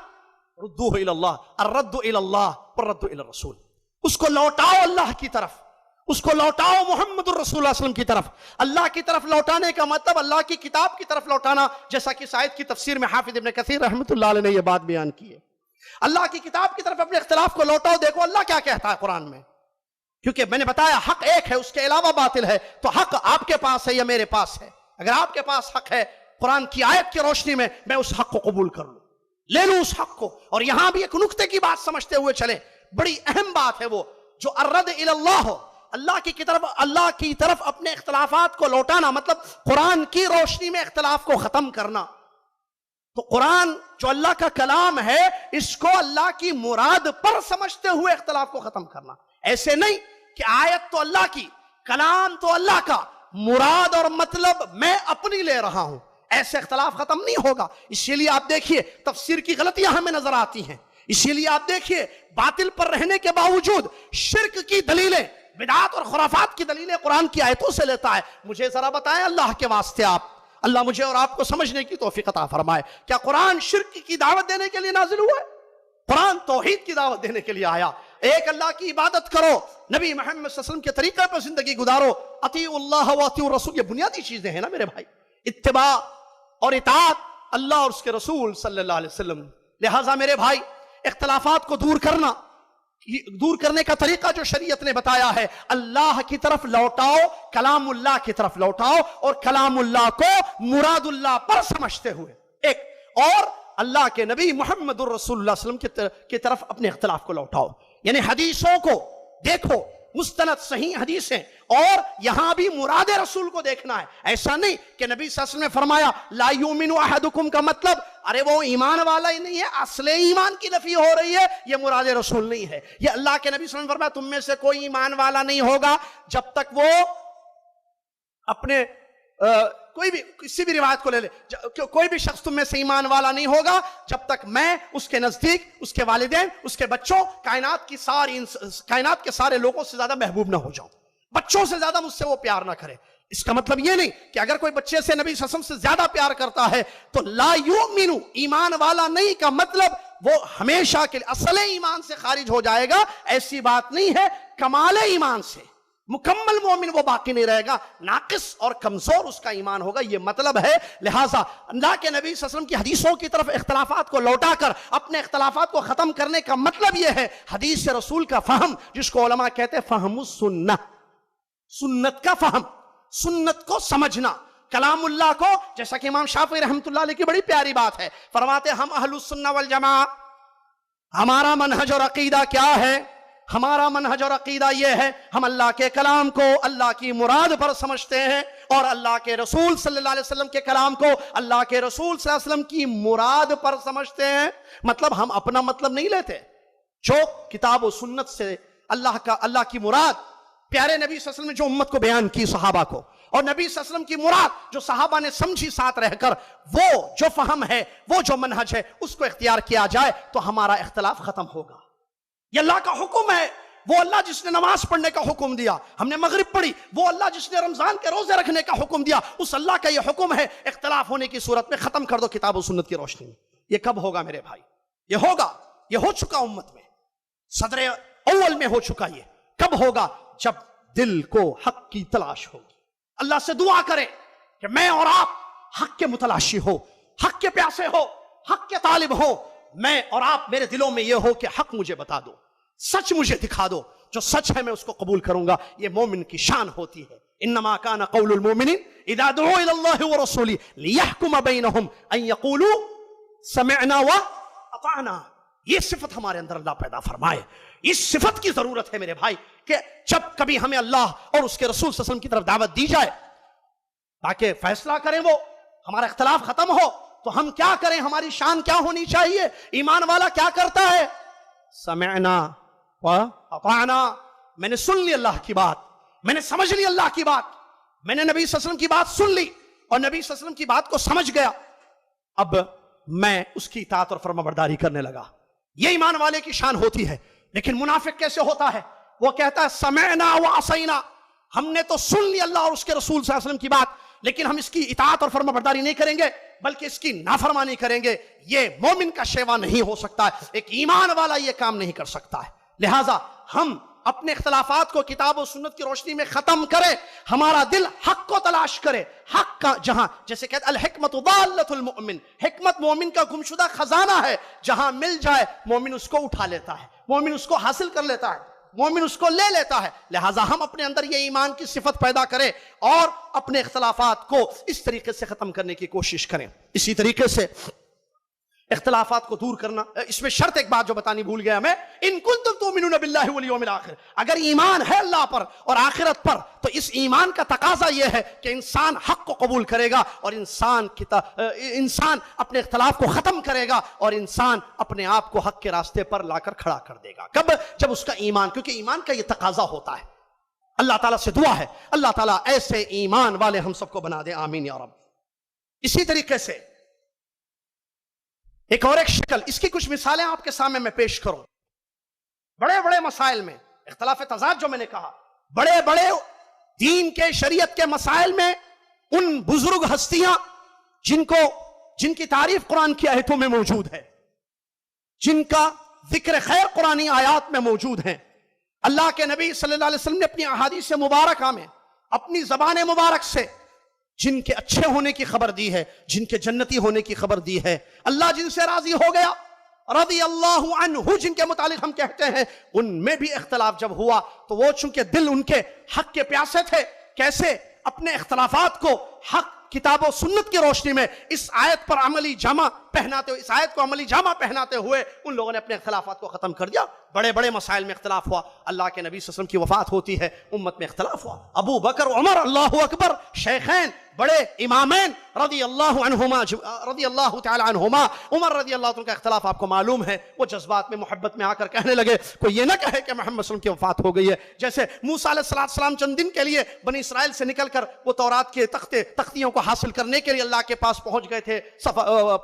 رُدُّوهُ إِلَى اللَّهِ، الرَّدُّ إِلَى اللَّهِ وَالرَّدُّ إِلَى الرَّسُولِ، اس کو لوٹاؤ اللہ کی طرف، اس کو لوٹاؤ محمد الرسول صلی اللہ علیہ وسلم کی طرف۔ اللہ کی طرف لوٹانے کا مطلب اللہ کی کتاب کی طرف لوٹانا، جیسا کہ اس آیت کی تفسیر میں حافظ ابن کثیر رحمۃ اللہ علیہ نے یہ بات بیان کی ہے۔ اللہ کی کتاب کی طرف اپنے اختلاف کو لوٹاؤ، دیکھو اللہ کیا کہتا ہے قرآن میں، کیونکہ میں نے بتایا حق ایک ہے، اس کے علاوہ باطل ہے، تو حق آپ کے پاس ہے یا میرے پاس ہے؟ اگر آپ کے پاس حق ہے، قرآن کی آیت کی روشنی میں میں اس حق کو قبول کر لوں، لے لوں اس حق کو۔ اور یہاں بھی ایک نکتے کی بات سمجھتے ہوئے چلیں، بڑی اہم بات ہے وہ، جو الرد الی اللہ ہو، اللہ کی طرف اپنے اختلافات کو لوٹانا، مطلب قرآن کی روشنی میں اختلاف کو ختم کرنا۔ تو قرآن جو اللہ کا کلام ہے، اس کو اللہ کی مراد پر سمجھتے ہوئے اختلاف کو ختم کرنا، ایسے نہیں کہ آیت تو اللہ کی، کلام تو اللہ کا، مراد اور مطلب میں اپنی لے رہا ہوں، ایسے اختلاف ختم نہیں ہوگا۔ اسی لیے آپ دیکھیے تفسیر کی غلطیاں ہمیں نظر آتی ہیں، اسی لیے آپ دیکھیے باطل پر رہنے کے باوجود شرک کی دلیلیں بدعات اور خرافات کی دلیلیں قرآن کی آیتوں سے لیتا ہے. مجھے ذرا بتائیں اللہ کے واسطے آپ، اللہ مجھے اور آپ کو سمجھنے کی توفیق عطا فرمائے، کیا قرآن شرک کی دعوت دینے کے لیے نازل ہوا ہے؟ قرآن توحید کی دعوت دینے کے لیے آیا. ایک اللہ کی عبادت کرو، نبی محمد صلی اللہ علیہ وسلم کے طریقے پر زندگی گزارو. اطیعوا اللہ و اطیعوا الرسول، یہ بنیادی چیزیں ہیں نا میرے بھائی، اتباع اور اطاعت اللہ اور اس کے رسول صلی اللہ علیہ وسلم. لہٰذا میرے بھائی، اختلافات کو دور کرنے کا طریقہ جو شریعت نے بتایا ہے، اللہ کی طرف لوٹاؤ، کلام اللہ کی طرف لوٹاؤ، اور کلام اللہ کو مراد اللہ پر سمجھتے ہوئے ایک اور اللہ کے نبی محمد الرسول اللہ صلی اللہ علیہ وسلم کی طرف اپنے اختلاف کو لوٹاؤ. یعنی حدیثوں کو دیکھو، مستند صحیح حدیثیں، اور یہاں بھی مراد رسول کو دیکھنا ہے. ایسا نہیں کہ نبی صلی اللہ علیہ وسلم نے فرمایا لا یؤمن احدکم کا مطلب ارے وہ ایمان والا ہی نہیں ہے، اصل ایمان کی نفی ہو رہی ہے، یہ مراد رسول نہیں ہے. یہ اللہ کے نبی صلی اللہ علیہ وسلم نے فرمایا تم میں سے کوئی ایمان والا نہیں ہوگا جب تک وہ اپنے کوئی بھی کسی بھی روایت کو لے لے، کوئی بھی شخص تم میں سے ایمان والا نہیں ہوگا جب تک میں اس کے نزدیک، اس کے والدین، اس کے بچوں، کائنات کے سارے لوگوں سے زیادہ محبوب نہ ہو جاؤں، بچوں سے زیادہ مجھ سے وہ پیار نہ کرے. اس کا مطلب یہ نہیں کہ اگر کوئی بچے سے نبی صلی اللہ علیہ وسلم سے زیادہ پیار کرتا ہے تو لا یؤمن، ایمان والا نہیں کا مطلب وہ ہمیشہ کے لیے اصل ایمان سے خارج ہو جائے گا، ایسی بات نہیں ہے. کمال ایمان سے مکمل مومن وہ باقی نہیں رہے گا، ناقص اور کمزور اس کا ایمان ہوگا، یہ مطلب ہے. لہٰذا اللہ کے نبی صلی اللہ علیہ وسلم کی حدیثوں کی طرف اختلافات کو لوٹا کر اپنے اختلافات کو ختم کرنے کا مطلب یہ ہے حدیث رسول کا فہم، جس کو علماء کہتے ہیں فہم السنہ، سنت کا فہم، سنت کو سمجھنا. کلام اللہ کو، جیسا کہ امام شافعی رحمۃ اللہ علیہ کی بڑی پیاری بات ہے، فرماتے ہم اہل السنہ والجماعہ، ہمارا منہج اور عقیدہ کیا ہے؟ ہمارا منہج اور عقیدہ یہ ہے، ہم اللہ کے کلام کو اللہ کی مراد پر سمجھتے ہیں، اور اللہ کے رسول صلی اللہ علیہ وسلم کے کلام کو اللہ کے رسول صلی اللہ علیہ وسلم کی مراد پر سمجھتے ہیں. مطلب ہم اپنا مطلب نہیں لیتے، جو کتاب و سنت سے اللہ کی مراد پیارے نبی صلی اللہ علیہ وسلم نے جو امت کو بیان کی، صحابہ کو، اور نبی صلی اللہ علیہ وسلم کی مراد جو صحابہ نے سمجھی ساتھ رہ کر، وہ جو فہم ہے، وہ جو منہج ہے، اس کو اختیار کیا جائے تو ہمارا اختلاف ختم ہوگا. یہ اللہ کا حکم ہے. وہ اللہ جس نے نماز پڑھنے کا حکم دیا، ہم نے مغرب پڑھی، وہ اللہ جس نے رمضان کے روزے رکھنے کا حکم دیا، اس اللہ کا یہ حکم ہے. اختلاف ہونے کی صورت میں ختم کر دو کتاب و سنت کی روشنی میں. یہ کب ہوگا میرے بھائی؟ یہ ہوگا، یہ ہو چکا امت میں، صدر اول میں ہو چکا. یہ کب ہوگا؟ جب دل کو حق کی تلاش ہوگی. اللہ سے دعا کریں کہ میں اور آپ حق کے متلاشی ہو، حق کے پیاسے ہو، حق کے طالب ہو. میں اور آپ، میرے دلوں میں یہ ہو کہ حق مجھے بتا دو، سچ مجھے دکھا دو، جو سچ ہے میں اس کو قبول کروں گا. یہ مومن کی شان ہوتی ہے. انما کان قول المؤمنین اذا دعوا الى الله ورسوله ليحكم بينهم ان يقولوا سمعنا واطعنا. یہ صفت ہمارے اندر اللہ پیدا فرمائے. اس صفت کی ضرورت ہے میرے بھائی کہ جب کبھی ہمیں اللہ اور اس کے رسول صلی اللہ علیہ وسلم کی طرف دعوت دی جائے تاکہ فیصلہ کریں، وہ ہمارا اختلاف ختم ہو، تو ہم کیا کریں؟ ہماری شان کیا ہونی چاہیے؟ ایمان والا کیا کرتا ہے؟ سمعنا واطعنا. میں نے سن لی اللہ کی بات، میں نے سمجھ لی اللہ کی بات، میں نے نبی صلی اللہ علیہ وسلم کی بات سن لی اور نبی صلی اللہ علیہ وسلم کی بات کو سمجھ گیا، اب میں اس کی اطاعت اور فرما برداری کرنے لگا. یہ ایمان والے کی شان ہوتی ہے. لیکن منافق کیسے ہوتا ہے؟ وہ کہتا ہے سمعنا وعصینا، ہم نے تو سن لی اللہ اور اس کے رسول صلی اللہ علیہ وسلم کی بات، لیکن ہم اس کی اطاعت اور فرما برداری نہیں کریں گے بلکہ اس کی نافرمانی کریں گے. یہ مومن کا شیوا نہیں ہو سکتا ہے، ایک ایمان والا یہ کام نہیں کر سکتا ہے. لہٰذا ہم اپنے اختلافات کو کتاب و سنت کی روشنی میں ختم کریں، ہمارا دل حق کو تلاش کرے. حق کا جہاں، جیسے کہتے الحکمت ضالۃ المؤمن، حکمت مومن کا گمشدہ خزانہ ہے، جہاں مل جائے مومن اس کو اٹھا لیتا ہے، مومن اس کو حاصل کر لیتا ہے، مومن اس کو لے لیتا ہے. لہٰذا ہم اپنے اندر یہ ایمان کی صفت پیدا کریں اور اپنے اختلافات کو اس طریقے سے ختم کرنے کی کوشش کریں. اسی طریقے سے اختلافات کو دور کرنا، اس میں شرط ایک بات جو بتانی بھول گیا میں، ان کنتم تؤمنون باللہ والیوم الآخر، اگر ایمان ہے اللہ پر اور آخرت پر تو اس ایمان کا تقاضا یہ ہے کہ انسان حق کو قبول کرے گا اور انسان اپنے اختلاف کو ختم کرے گا اور انسان اپنے آپ کو حق کے راستے پر لا کر کھڑا کر دے گا. کب؟ جب اس کا ایمان، کیونکہ ایمان کا یہ تقاضا ہوتا ہے. اللہ تعالیٰ سے دعا ہے اللہ تعالیٰ ایسے ایمان والے ہم سب کو بنا دے، آمین یا رب. اسی طریقے سے ایک اور ایک شکل، اس کی کچھ مثالیں آپ کے سامنے میں پیش کروں. بڑے بڑے مسائل میں اختلاف تضاد جو میں نے کہا، بڑے بڑے دین کے شریعت کے مسائل میں ان بزرگ ہستیاں جن کی تعریف قرآن کی آیتوں میں موجود ہے، جن کا ذکر خیر قرآنی آیات میں موجود ہیں، اللہ کے نبی صلی اللہ علیہ وسلم نے اپنی احادیث مبارکہ میں اپنی زبان مبارک سے جن کے اچھے ہونے کی خبر دی ہے، جن کے جنتی ہونے کی خبر دی ہے، اللہ جن سے راضی ہو گیا، رضی اللہ عنہ جن کے متعلق ہم کہتے ہیں، ان میں بھی اختلاف جب ہوا تو وہ چونکہ دل ان کے حق کے پیاسے تھے، کیسے اپنے اختلافات کو حق کتاب و سنت کی روشنی میں اس آیت پر عملی جامہ پہناتے ہوئے، اس آیت کو عملی جامہ پہناتے ہوئے ان لوگوں نے اپنے اختلافات کو ختم کر دیا۔ بڑے بڑے مسائل میں اختلاف ہوا، اللہ کے نبی صلی اللہ علیہ وسلم کی وفات ہوتی ہے، امت میں اختلاف ہوا، ابو بکر عمر اللہ اکبر شیخین بڑے امامین رضی اللہ تعالی عنہما، عمر رضی اللہ عنہ کا اختلاف آپ کو معلوم ہے، وہ جذبات میں محبت میں آ کر کہنے لگے، کوئی یہ نہ کہے کہ محمد صلی اللہ علیہ وسلم کی وفات ہو گئی ہے۔ جیسے موسیٰ علیہ السلام چند دن کے لیے بنی اسرائیل سے نکل کر وہ تورات کے تختیوں کو حاصل کرنے کے لیے اللہ کے پاس پہنچ گئے تھے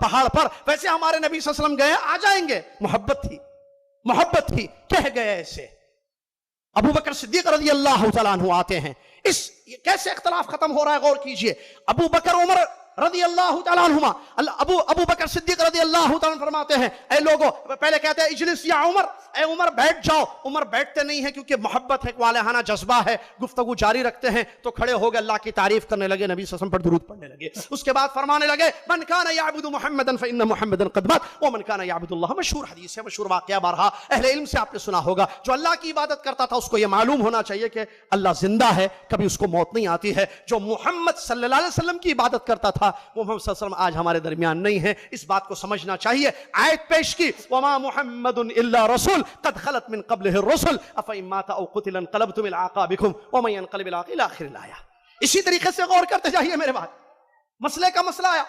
پہاڑ پر، ویسے ہمارے نبی صلی اللہ علیہ وسلم گئے آ جائیں گے، محبت تھی کہہ گئے ایسے۔ ابو بکر صدیق رضی اللہ تعالیٰ عنہ آتے ہیں، کیسے اختلاف ختم ہو رہا ہے غور کیجئے۔ ابو بکر عمر رضی اللہ تعالیٰ عنہما، ابو بکر صدیق رضی اللہ تعالیٰ عنہ فرماتے ہیں، اے لوگوں، پہلے کہتے ہیں اجلس یا عمر، اے عمر بیٹھ جاؤ، عمر بیٹھتے نہیں ہیں کیونکہ محبت ہے، والہانہ جذبہ ہے، گفتگو جاری رکھتے ہیں، تو کھڑے ہو گئے، اللہ کی تعریف کرنے لگے، نبی صلی اللہ علیہ وسلم پر درود پڑھنے لگے، اس کے بعد فرمانے لگے من کان یعبد محمدا فإن محمدا قد مات ومن کان یعبد اللہ، مشہور حدیث ہے، مشہور واقعہ، بارہا اہل علم سے آپ نے سنا ہوگا، جو اللہ کی عبادت کرتا تھا اس کو یہ معلوم ہونا چاہیے کہ اللہ زندہ ہے، کبھی اس کو موت نہیں آتی ہے، جو محمد صلی اللہ علیہ وسلم کی عبادت کرتا تھا وہ محمد صلی اللہ علیہ وسلم آج ہمارے درمیان نہیں ہے، اس بات کو سمجھنا چاہیے۔ آیت پیش کی وما محمد الا رسول قد خلت من قبلہ الرسل افإن مات او قتل انقلبتم الى اعقابکم ومن ينقلب الى آخر الآیہ۔ اسی طریقے سے غور کرتے جائیے میرے بات، مسئلے کا مسئلہ آیا،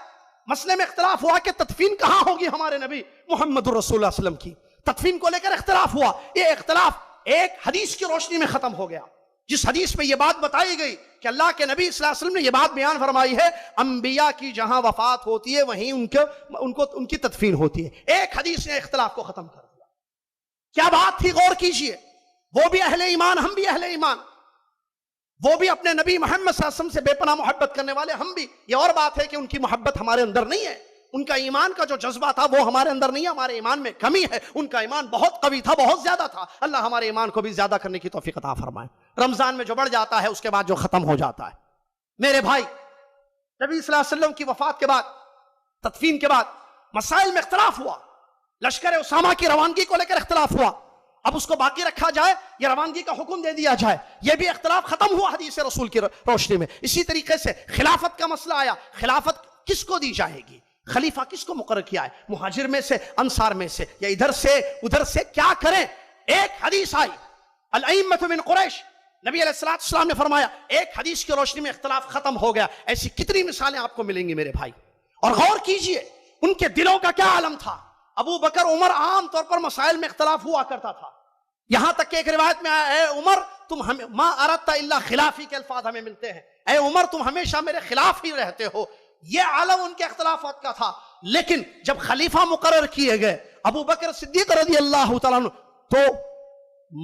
مسئلے میں اختلاف ہوا کہ تدفین کہاں ہوگی ہمارے نبی محمد رسول اللہ صلی اللہ علیہ وسلم کی، تدفین کو لے کر اختلاف ہوا، یہ اختلاف ایک حدیث کی روشنی میں ختم ہو گیا، جس حدیث میں یہ بات بتائی گئی کہ اللہ کے نبی صلی اللہ علیہ وسلم نے یہ بات بیان فرمائی ہے، انبیاء کی جہاں وفات ہوتی ہے وہیں ان کی تدفین ہوتی ہے، ایک حدیث نے اختلاف کو ختم کر دیا۔ کیا بات تھی غور کیجئے، وہ بھی اہل ایمان، ہم بھی اہل ایمان، وہ بھی اپنے نبی محمد صلی اللہ علیہ وسلم سے بے پناہ محبت کرنے والے، ہم بھی، یہ اور بات ہے کہ ان کی محبت ہمارے اندر نہیں ہے، ان کا ایمان کا جو جذبہ تھا وہ ہمارے اندر نہیں ہے، ہمارے ایمان میں کمی ہے، ان کا ایمان بہت قوی تھا، بہت زیادہ تھا، اللہ ہمارے ایمان کو بھی زیادہ کرنے کی توفیق عطا فرمائے۔ رمضان میں جو بڑھ جاتا ہے اس کے بعد جو ختم ہو جاتا ہے۔ میرے بھائی، نبی صلی اللہ علیہ وسلم کی وفات کے بعد، تدفین کے بعد مسائل میں اختلاف ہوا، لشکر اسامہ کی روانگی کو لے کر اختلاف ہوا، اب اس کو باقی رکھا جائے یا روانگی کا حکم دے دیا جائے، یہ بھی اختلاف ختم ہوا حدیث رسول کی روشنی میں۔ اسی طریقے سے خلافت کا مسئلہ آیا، خلافت کس کو دی جائے گی، خلیفہ کس کو مقرر کیا ہے، مہاجر میں سے، انصار میں سے، یا ادھر سے ادھر سے، کیا کریں؟ ایک حدیث آئی، الائمۃ من قریش، نبی علیہ السلام نے فرمایا ایک حدیث کی روشنی میں اختلاف ختم ہو گیا۔ ایسی کتنی مثالیں آپ کو ملیں گی میرے بھائی، اور غور کیجئے ان کے دلوں کا کیا عالم تھا۔ ابو بکر عمر عام طور پر مسائل میں اختلاف ہوا کرتا تھا، یہاں تک کہ ایک روایت میں آیا، اے عمر تم ہمیں ما اردت الا خلافی کے الفاظ ہمیں ملتے ہیں، اے عمر تم ہمیشہ میرے خلاف ہی رہتے ہو، یہ عالم ان کے اختلافات کا تھا۔ لیکن جب خلیفہ مقرر کیے گئے ابو بکر صدیق رضی اللہ تعالیٰ عنہ، تو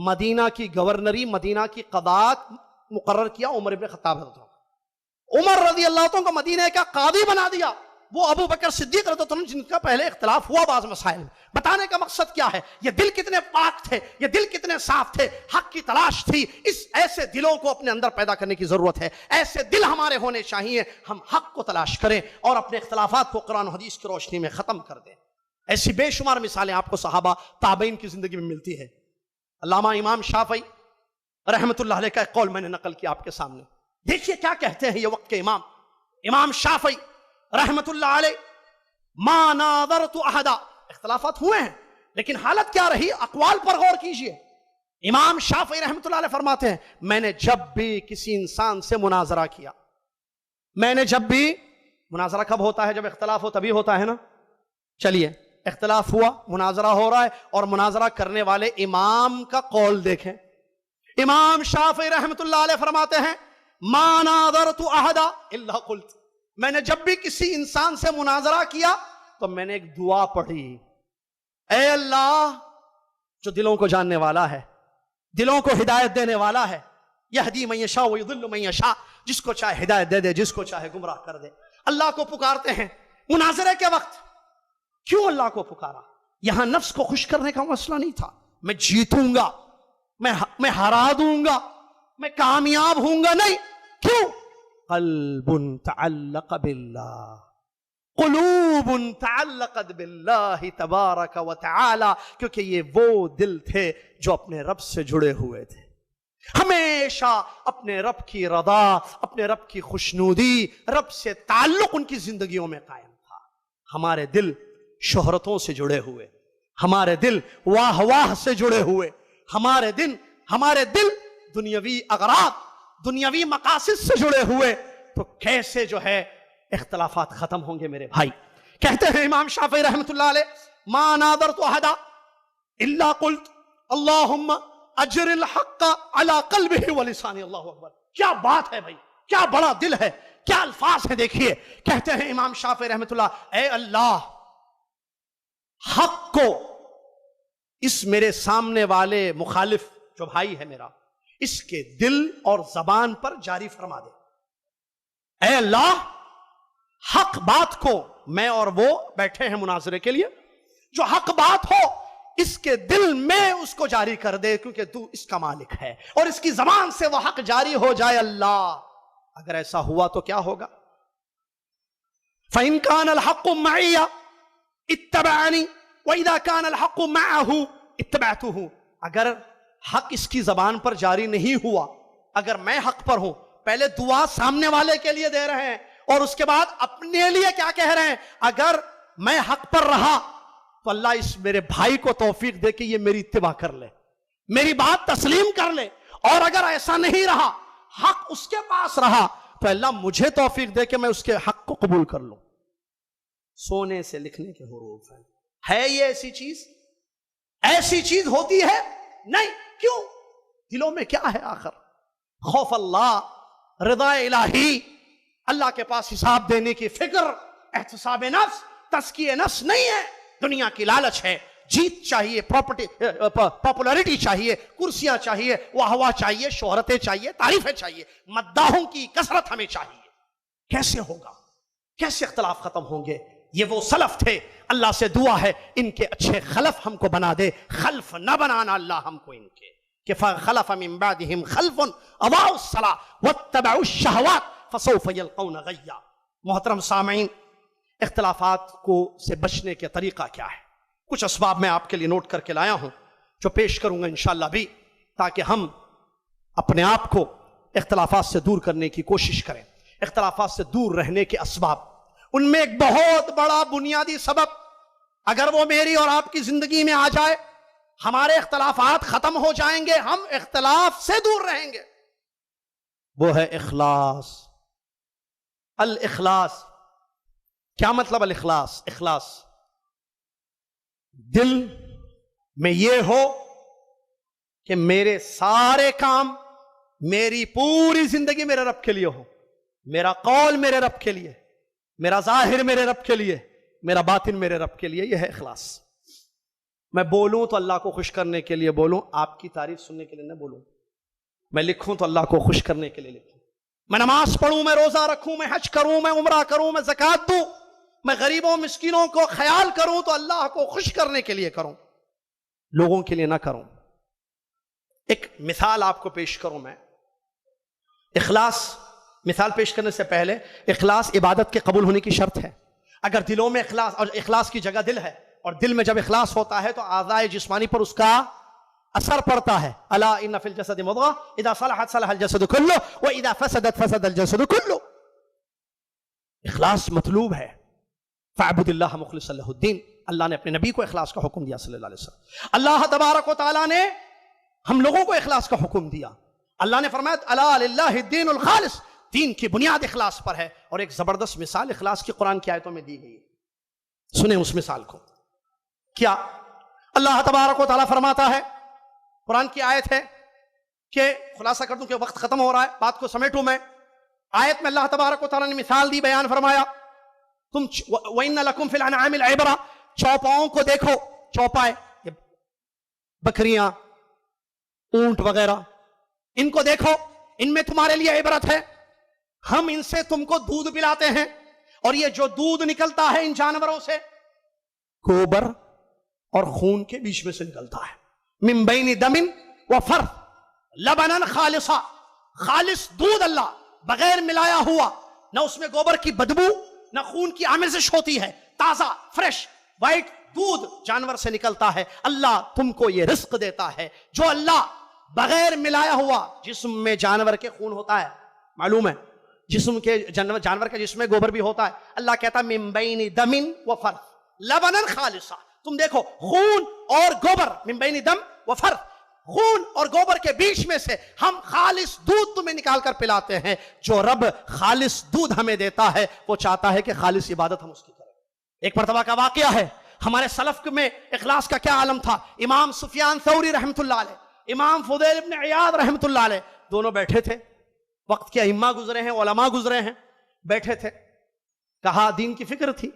مدینہ کی گورنری، مدینہ کی قضات مقرر کیا عمر بن خطاب رضی اللہ عنہ، عمر رضی اللہ عنہ کو مدینہ کا قاضی بنا دیا، وہ ابو بکر صدیق رضی اللہ عنہ جن کا پہلے اختلاف ہوا بعض مسائل میں۔ بتانے کا مقصد کیا ہے، یہ دل کتنے پاک تھے، یہ دل کتنے صاف تھے، حق کی تلاش تھی، اس ایسے دلوں کو اپنے اندر پیدا کرنے کی ضرورت ہے، ایسے دل ہمارے ہونے چاہیے، ہم حق کو تلاش کریں اور اپنے اختلافات کو قرآن و حدیث کی روشنی میں ختم کر دیں۔ ایسی بے شمار مثالیں آپ کو صحابہ تابعین کی زندگی میں ملتی ہے۔ علامہ امام شافعی رحمت اللہ علیہ کا ایک قول میں نے نقل کیا آپ کے سامنے، دیکھیے کیا کہتے ہیں یہ وقت کے امام شافعی رحمت اللہ علیہ، ما ناظرت احدا، اختلافات ہوئے ہیں لیکن حالت کیا رہی، اقوال پر غور کیجئے۔ امام شافعی رحمت اللہ علیہ فرماتے ہیں، میں نے جب بھی کسی انسان سے مناظرہ کیا، میں نے جب بھی، مناظرہ کب ہوتا ہے؟ جب اختلاف ہو تبھی ہوتا ہے نا۔ چلیے اختلاف ہوا، مناظرہ ہو رہا ہے، اور مناظرہ کرنے والے امام کا قول دیکھیں۔ امام شافعی رحمت اللہ علیہ فرماتے ہیں، ما ناظرت احدا الا قلت، میں نے جب بھی کسی انسان سے مناظرہ کیا تو میں نے ایک دعا پڑھی، اے اللہ جو دلوں کو جاننے والا ہے، دلوں کو ہدایت دینے والا ہے، یہدی من یشاء ویضل من یشاء، جس کو چاہے ہدایت دے دے، جس کو چاہے گمراہ کر دے۔ اللہ کو پکارتے ہیں مناظرے کے وقت۔ کیوں اللہ کو پکارا؟ یہاں نفس کو خوش کرنے کا مسئلہ نہیں تھا، میں جیتوں گا، میں ہرا دوں گا، میں کامیاب ہوں گا، نہیں۔ کیوں؟ قلب تعلق باللہ، قلوب تعلقت باللہ تبارک و تعالی، کیونکہ یہ وہ دل تھے جو اپنے رب سے جڑے ہوئے تھے، ہمیشہ اپنے رب کی رضا، اپنے رب کی خوشنودی، رب سے تعلق ان کی زندگیوں میں قائم تھا۔ ہمارے دل شہرتوں سے جڑے ہوئے، ہمارے دل واہ واہ سے جڑے ہوئے، ہمارے دل دنیاوی اغراض، دنیاوی مقاصد سے جڑے ہوئے، تو کیسے جو ہے اختلافات ختم ہوں گے میرے بھائی؟ کہتے ہیں امام شافعی رحمۃ اللہ علیہ، ما ناظرت احدا الا قلت اللہم اجر الحق علی قلبہ ولسانہ۔ اللہ اکبر، کیا بات ہے بھائی، کیا بڑا دل ہے، کیا الفاظ ہیں، دیکھیے۔ کہتے ہیں امام شافعی رحمۃ اللہ، اے اللہ، حق کو اس میرے سامنے والے مخالف جو بھائی ہے میرا، اس کے دل اور زبان پر جاری فرما دے۔ اے اللہ، حق بات کو، میں اور وہ بیٹھے ہیں مناظرے کے لیے، جو حق بات ہو اس کے دل میں اس کو جاری کر دے، کیونکہ تو اس کا مالک ہے، اور اس کی زبان سے وہ حق جاری ہو جائے۔ اللہ، اگر ایسا ہوا تو کیا ہوگا؟ فَإِن كَانَ الْحَقُّ مَعِيَّ اتَّبَعَنِي وَإِذَا كَانَ الْحَقُّ مَعَهُ اتَّبَعْتُهُ۔ اگر حق اس کی زبان پر جاری نہیں ہوا، اگر میں حق پر ہوں، پہلے دعا سامنے والے کے لیے دے رہے ہیں اور اس کے بعد اپنے لیے کیا کہہ رہے ہیں، اگر میں حق پر رہا تو اللہ اس میرے بھائی کو توفیق دے کہ یہ میری اتباع کر لے، میری بات تسلیم کر لے، اور اگر ایسا نہیں رہا، حق اس کے پاس رہا، تو اللہ مجھے توفیق دے کہ میں اس کے حق کو قبول کر لوں۔ سونے سے لکھنے کے حروف ہیں۔ ہے یہ ایسی چیز؟ ایسی چیز ہوتی ہے؟ نہیں۔ کیوں؟ دلوں میں کیا ہے آخر؟ خوف اللہ، رضا الہی، اللہ کے پاس حساب دینے کی فکر، احتساب نفس، تزکیہ نفس نہیں ہے، دنیا کی لالچ ہے، جیت چاہیے، پاپولرٹی چاہیے، کرسیاں چاہیے، واہ چاہیے، شہرتیں چاہیے، تعریفیں چاہیے، مداحوں کی کثرت ہمیں چاہیے۔ کیسے ہوگا؟ کیسے اختلاف ختم ہوں گے؟ یہ وہ سلف تھے، اللہ سے دعا ہے ان کے اچھے خلف ہم کو بنا دے، خلف نہ بنانا اللہ ہم کو ان کے، کہ فخلف من بعدهم خلف اضاعوا الصلاة واتبعوا الشهوات فسوف يلقون غیا۔ محترم سامعین، اختلافات کو سے بچنے کے طریقہ کیا ہے؟ کچھ اسباب میں آپ کے لیے نوٹ کر کے لایا ہوں، جو پیش کروں گا انشاءاللہ بھی، تاکہ ہم اپنے آپ کو اختلافات سے دور کرنے کی کوشش کریں۔ اختلافات سے دور رہنے کے اسباب، ان میں ایک بہت بڑا بنیادی سبب، اگر وہ میری اور آپ کی زندگی میں آ جائے، ہمارے اختلافات ختم ہو جائیں گے، ہم اختلاف سے دور رہیں گے، وہ ہے اخلاص۔ الاخلاص کیا مطلب؟ الاخلاص، اخلاص دل میں یہ ہو کہ میرے سارے کام، میری پوری زندگی میرے رب کے لیے ہو، میرا قول میرے رب کے لیے، میرا ظاہر میرے رب کے لیے، میرا باطن میرے رب کے لیے، یہ ہے اخلاص۔ میں بولوں تو اللہ کو خوش کرنے کے لیے بولوں، آپ کی تعریف سننے کے لیے نہ بولوں۔ میں لکھوں تو اللہ کو خوش کرنے کے لیے لکھوں۔ میں نماز پڑھوں، میں روزہ رکھوں، میں حج کروں، میں عمرہ کروں، میں زکوٰۃ دوں، میں غریبوں مسکینوں کو خیال کروں تو اللہ کو خوش کرنے کے لیے کروں، لوگوں کے لیے نہ کروں۔ ایک مثال آپ کو پیش کروں میں۔ اخلاص، مثال پیش کرنے سے پہلے، اخلاص عبادت کے قبول ہونے کی شرط ہے۔ اگر دلوں میں اخلاص، اور اخلاص کی جگہ دل ہے، اور دل میں جب اخلاص ہوتا ہے تو اعضاء جسمانی پر اس کا اثر پڑتا ہے۔ الا ان فی الجسد مضغہ اذا صلحت صلح الجسد کلہ واذا فسدت فسد الجسد کلہ۔ اخلاص مطلوب ہے۔ فاعبد اللہ مخلصا لہ الدین، اللہ نے اپنے نبی کو اخلاص کا حکم دیا صلی اللہ علیہ وسلم۔ اللہ تبارک و تعالیٰ نے ہم لوگوں کو اخلاص کا حکم دیا۔ اللہ نے فرمایا الا للہ الدین الخالص، دین کی بنیاد اخلاص پر ہے۔ اور ایک زبردست مثال اخلاص کی قرآن کی آیتوں میں دی گئی ہے، سنیں اس مثال کو۔ کیا اللہ تبارک و تعالیٰ فرماتا ہے، قرآن کی آیت ہے کہ خلاصہ کر دوں کہ وقت ختم ہو رہا ہے، بات کو سمیٹوں میں۔ آیت میں اللہ تبارک و تعالیٰ نے مثال دی، بیان فرمایا، تم وَإِنَّ لَكُمْ فِي الْأَنْعَامِ الْعِبْرَةَ، چوپاؤں کو دیکھو، چوپائے بکریاں، اونٹ وغیرہ، ان کو دیکھو، ان میں تمہارے لیے عبرت ہے. ہم ان سے تم کو دودھ پلاتے ہیں, اور یہ جو دودھ نکلتا ہے ان جانوروں سے گوبر اور خون کے بیچ میں سے نکلتا ہے. من بین دم و فرث لبنا خالصا, خالص دودھ اللہ بغیر ملایا ہوا, نہ اس میں گوبر کی بدبو نہ خون کی آمیزش ہوتی ہے, تازہ فریش وائٹ دودھ جانور سے نکلتا ہے. اللہ تم کو یہ رزق دیتا ہے جو اللہ بغیر ملایا ہوا. جسم میں جانور کے خون ہوتا ہے, معلوم ہے, جسم کے جانور کا جسم میں گوبر بھی ہوتا ہے. اللہ کہتا ہے من بین دم و فرث لبنا خالصا. تم دیکھو خون اور گوبر, من بین دم و فرث, خون اور گوبر کے بیچ میں سے ہم خالص دودھ تمہیں نکال کر پلاتے ہیں. جو رب خالص دودھ ہمیں دیتا ہے وہ چاہتا ہے کہ خالص عبادت ہم اس کی کریں. ایک مرتبہ کا واقعہ ہے, ہمارے سلف میں اخلاص کا کیا عالم تھا. امام سفیان ثوری رحمت اللہ علیہ, امام فضیل ابن عیاض رحمت اللہ علیہ, دونوں بیٹھے تھے. وقت کے ائمہ گزرے ہیں, علماء گزرے ہیں, بیٹھے تھے. کہا دین کی فکر تھی.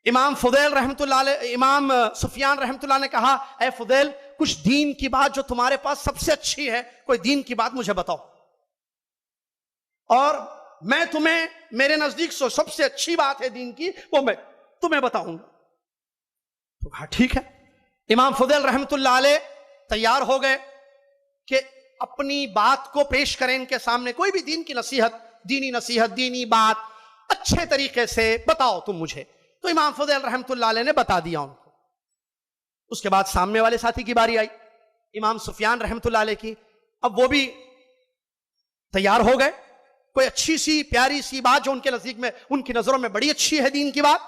امام فضیل رحمت اللہ علیہ, امام سفیان رحمت اللہ نے کہا اے فضیل, کچھ دین کی بات جو تمہارے پاس سب سے اچھی ہے, کوئی دین کی بات مجھے بتاؤ, اور میں تمہیں میرے نزدیک سب سے اچھی بات ہے دین کی وہ میں تمہیں بتاؤں گا. تو کہا ٹھیک ہے. امام فضیل رحمت اللہ علیہ تیار ہو گئے کہ اپنی بات کو پیش کریں ان کے سامنے. کوئی بھی دین کی نصیحت, دینی نصیحت, دینی بات اچھے طریقے سے بتاؤ تم مجھے. تو امام فضیل رحمت اللہ علیہ نے بتا دیا ان کو. اس کے بعد سامنے والے ساتھی کی باری آئی, امام سفیان رحمت اللہ علیہ کی. اب وہ بھی تیار ہو گئے, کوئی اچھی سی پیاری سی بات جو ان کے نزدیک میں, ان کی نظروں میں بڑی اچھی ہے دین کی بات,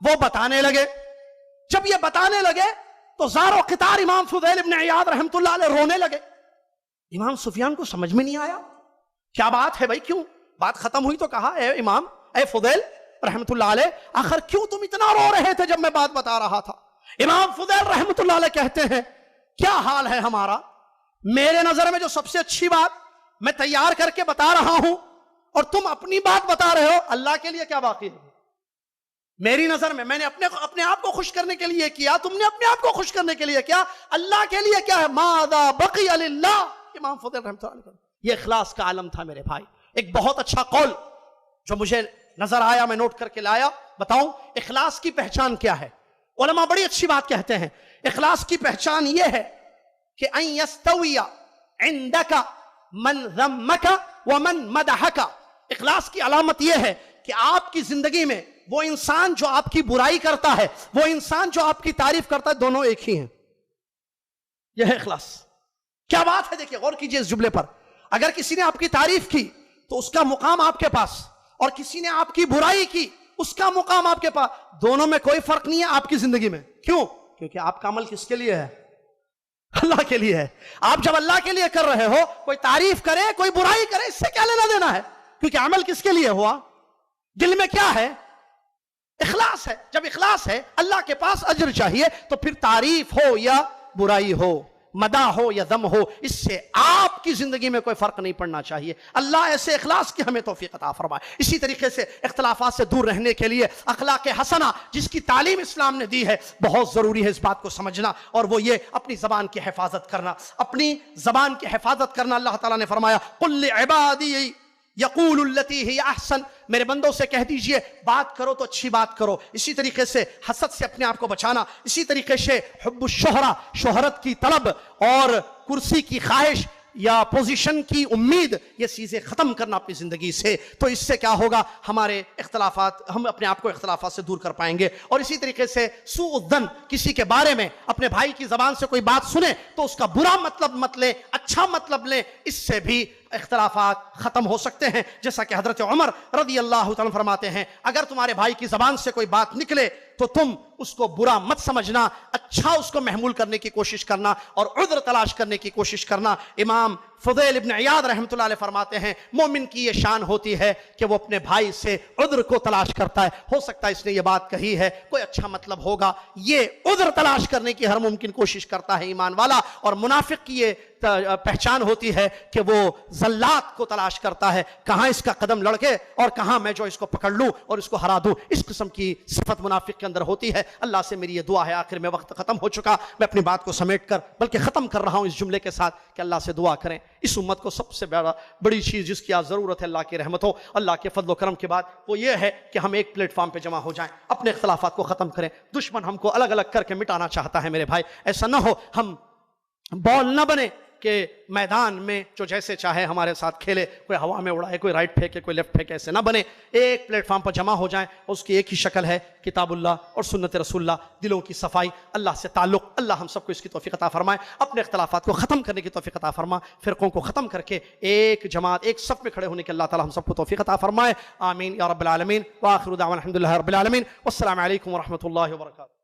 وہ بتانے لگے. جب یہ بتانے لگے تو زار و قطار امام فضیل ابن عیاض رحمت اللہ علیہ رونے لگے. امام سفیان کو سمجھ میں نہیں آیا کیا بات ہے بھائی, کیوں بات ختم ہوئی تو کہا اے امام, اے فضیل رحمت اللہ علیہ, آخر کیوں تم اتنا رو رہے تھے جب میں بات بتا رہا تھا. امام فضیل رحمت اللہ علیہ کہتے ہیں کیا حال ہے ہمارا, میرے نظر میں جو سب سے اچھی بات میں تیار کر کے بتا رہا ہوں اور تم اپنی بات بتا رہے ہو, اللہ کے لیے کیا باقی ہے. میری نظر میں نے اپنے آپ کو خوش کرنے کے لیے کیا, تم نے اپنے آپ کو خوش کرنے کے لیے کیا, اللہ کے لیے کیا ہے. ماذا بقی للہ. امام فضیل رحمت اللہ علیہ, یہ اخلاص کا عالم تھا میرے بھائی. ایک بہت اچھا قول جو مجھے نظر آیا, میں نوٹ کر کے لایا, بتاؤں اخلاص کی پہچان کیا ہے. علماء بڑی اچھی بات کہتے ہیں, اخلاص کی پہچان یہ ہے کہ ان یستوی عندک من ذمک ومن مدحک. اخلاص کی علامت یہ ہے کہ آپ کی زندگی میں وہ انسان جو آپ کی برائی کرتا ہے, وہ انسان جو آپ کی تعریف کرتا ہے, دونوں ایک ہی ہیں. یہ ہے اخلاص. کیا بات ہے, دیکھیں غور کیجئے اس جملے پر. اگر کسی نے آپ کی تعریف کی تو اس کا مقام آپ کے پاس, اور کسی نے آپ کی برائی کی اس کا مقام آپ کے پاس. دونوں میں کوئی فرق نہیں ہے آپ کی زندگی میں. کیوں؟ کیونکہ آپ کا عمل کس کے لیے ہے, اللہ کے لیے ہے. آپ جب اللہ کے لیے کر رہے ہو, کوئی تعریف کرے کوئی برائی کرے, اس سے کیا لینا دینا ہے, کیونکہ عمل کس کے لیے ہوا, دل میں کیا ہے, اخلاص ہے. جب اخلاص ہے, اللہ کے پاس اجر چاہیے, تو پھر تعریف ہو یا برائی ہو, مدح ہو یا ذم ہو, اس سے آپ کی زندگی میں کوئی فرق نہیں پڑنا چاہیے. اللہ ایسے اخلاص کی ہمیں توفیق عطا فرمائے. اسی طریقے سے اختلافات سے دور رہنے کے لیے اخلاق حسنہ جس کی تعلیم اسلام نے دی ہے, بہت ضروری ہے اس بات کو سمجھنا, اور وہ یہ اپنی زبان کی حفاظت کرنا. اپنی زبان کی حفاظت کرنا. اللہ تعالیٰ نے فرمایا قل لعبادی یقول التی ہی احسن, میرے بندوں سے کہہ دیجئے بات کرو تو اچھی بات کرو. اسی طریقے سے حسد سے اپنے آپ کو بچانا. اسی طریقے سے حب الشہرہ, شہرت کی طلب اور کرسی کی خواہش یا پوزیشن کی امید, یہ چیزیں ختم کرنا اپنی زندگی سے. تو اس سے کیا ہوگا, ہمارے اختلافات, ہم اپنے آپ کو اختلافات سے دور کر پائیں گے. اور اسی طریقے سے سوء الظن, کسی کے بارے میں اپنے بھائی کی زبان سے کوئی بات سنیں تو اس کا برا مطلب مت لیں, اچھا مطلب لیں. اس سے بھی اختلافات ختم ہو سکتے ہیں. جیسا کہ حضرت عمر رضی اللہ تعالیٰ فرماتے ہیں, اگر تمہارے بھائی کی زبان سے کوئی بات نکلے تو تم اس کو برا مت سمجھنا, اچھا اس کو محمول کرنے کی کوشش کرنا اور عذر تلاش کرنے کی کوشش کرنا. امام فضیل ابن عیاض رحمت اللہ علیہ فرماتے ہیں مومن کی یہ شان ہوتی ہے کہ وہ اپنے بھائی سے عذر کو تلاش کرتا ہے. ہو سکتا ہے اس نے یہ بات کہی ہے, کوئی اچھا مطلب ہوگا, یہ عذر تلاش کرنے کی ہر ممکن کوشش کرتا ہے ایمان والا. اور منافق کی یہ پہچان ہوتی ہے کہ وہ زلات کو تلاش کرتا ہے, کہاں اس کا قدم لڑکے اور کہاں میں جو اس کو پکڑ لوں اور اس کو ہرا دوں. اس قسم کی صفت منافق کے اندر ہوتی ہے. اللہ سے میری یہ دعا ہے, آخر میں وقت ختم ہو چکا, میں اپنی بات کو سمیٹ کر بلکہ ختم کر رہا ہوں اس جملے کے ساتھ کہ اللہ سے دعا کریں اس امت کو سب سے بڑی چیز جس کی آج ضرورت ہے اللہ کی رحمت ہو، اللہ کے فضل و کرم کے بعد، وہ یہ ہے کہ ہم ایک پلیٹ فارم پہ جمع ہو جائیں، اپنے اختلافات کو ختم کریں۔ دشمن ہم کو الگ الگ کر کے مٹانا چاہتا ہے میرے بھائی، ایسا نہ ہو ہم بال نہ بنے کہ میدان میں جو جیسے چاہے ہمارے ساتھ کھیلے، کوئی ہوا میں اڑائے، کوئی رائٹ پھینکے، کوئی لیفٹ پھینکے، ایسے نہ بنے۔ ایک پلیٹ فارم پر جمع ہو جائیں، اس کی ایک ہی شکل ہے کتاب اللہ اور سنت رسول اللہ، دلوں کی صفائی، اللہ سے تعلق۔ اللہ ہم سب کو اس کی توفیق عطا فرمائے، اپنے اختلافات کو ختم کرنے کی توفیق عطا فرمائے، فرقوں کو ختم کر کے ایک جماعت، ایک صف میں کھڑے ہونے کی اللہ تعالی ہم سب کو توفیق عطا فرمائے، آمین یا رب العالمین۔ وآخر دعوانا الحمدللہ رب العالمین، والسلام علیکم ورحمۃ اللہ وبرکاتہ۔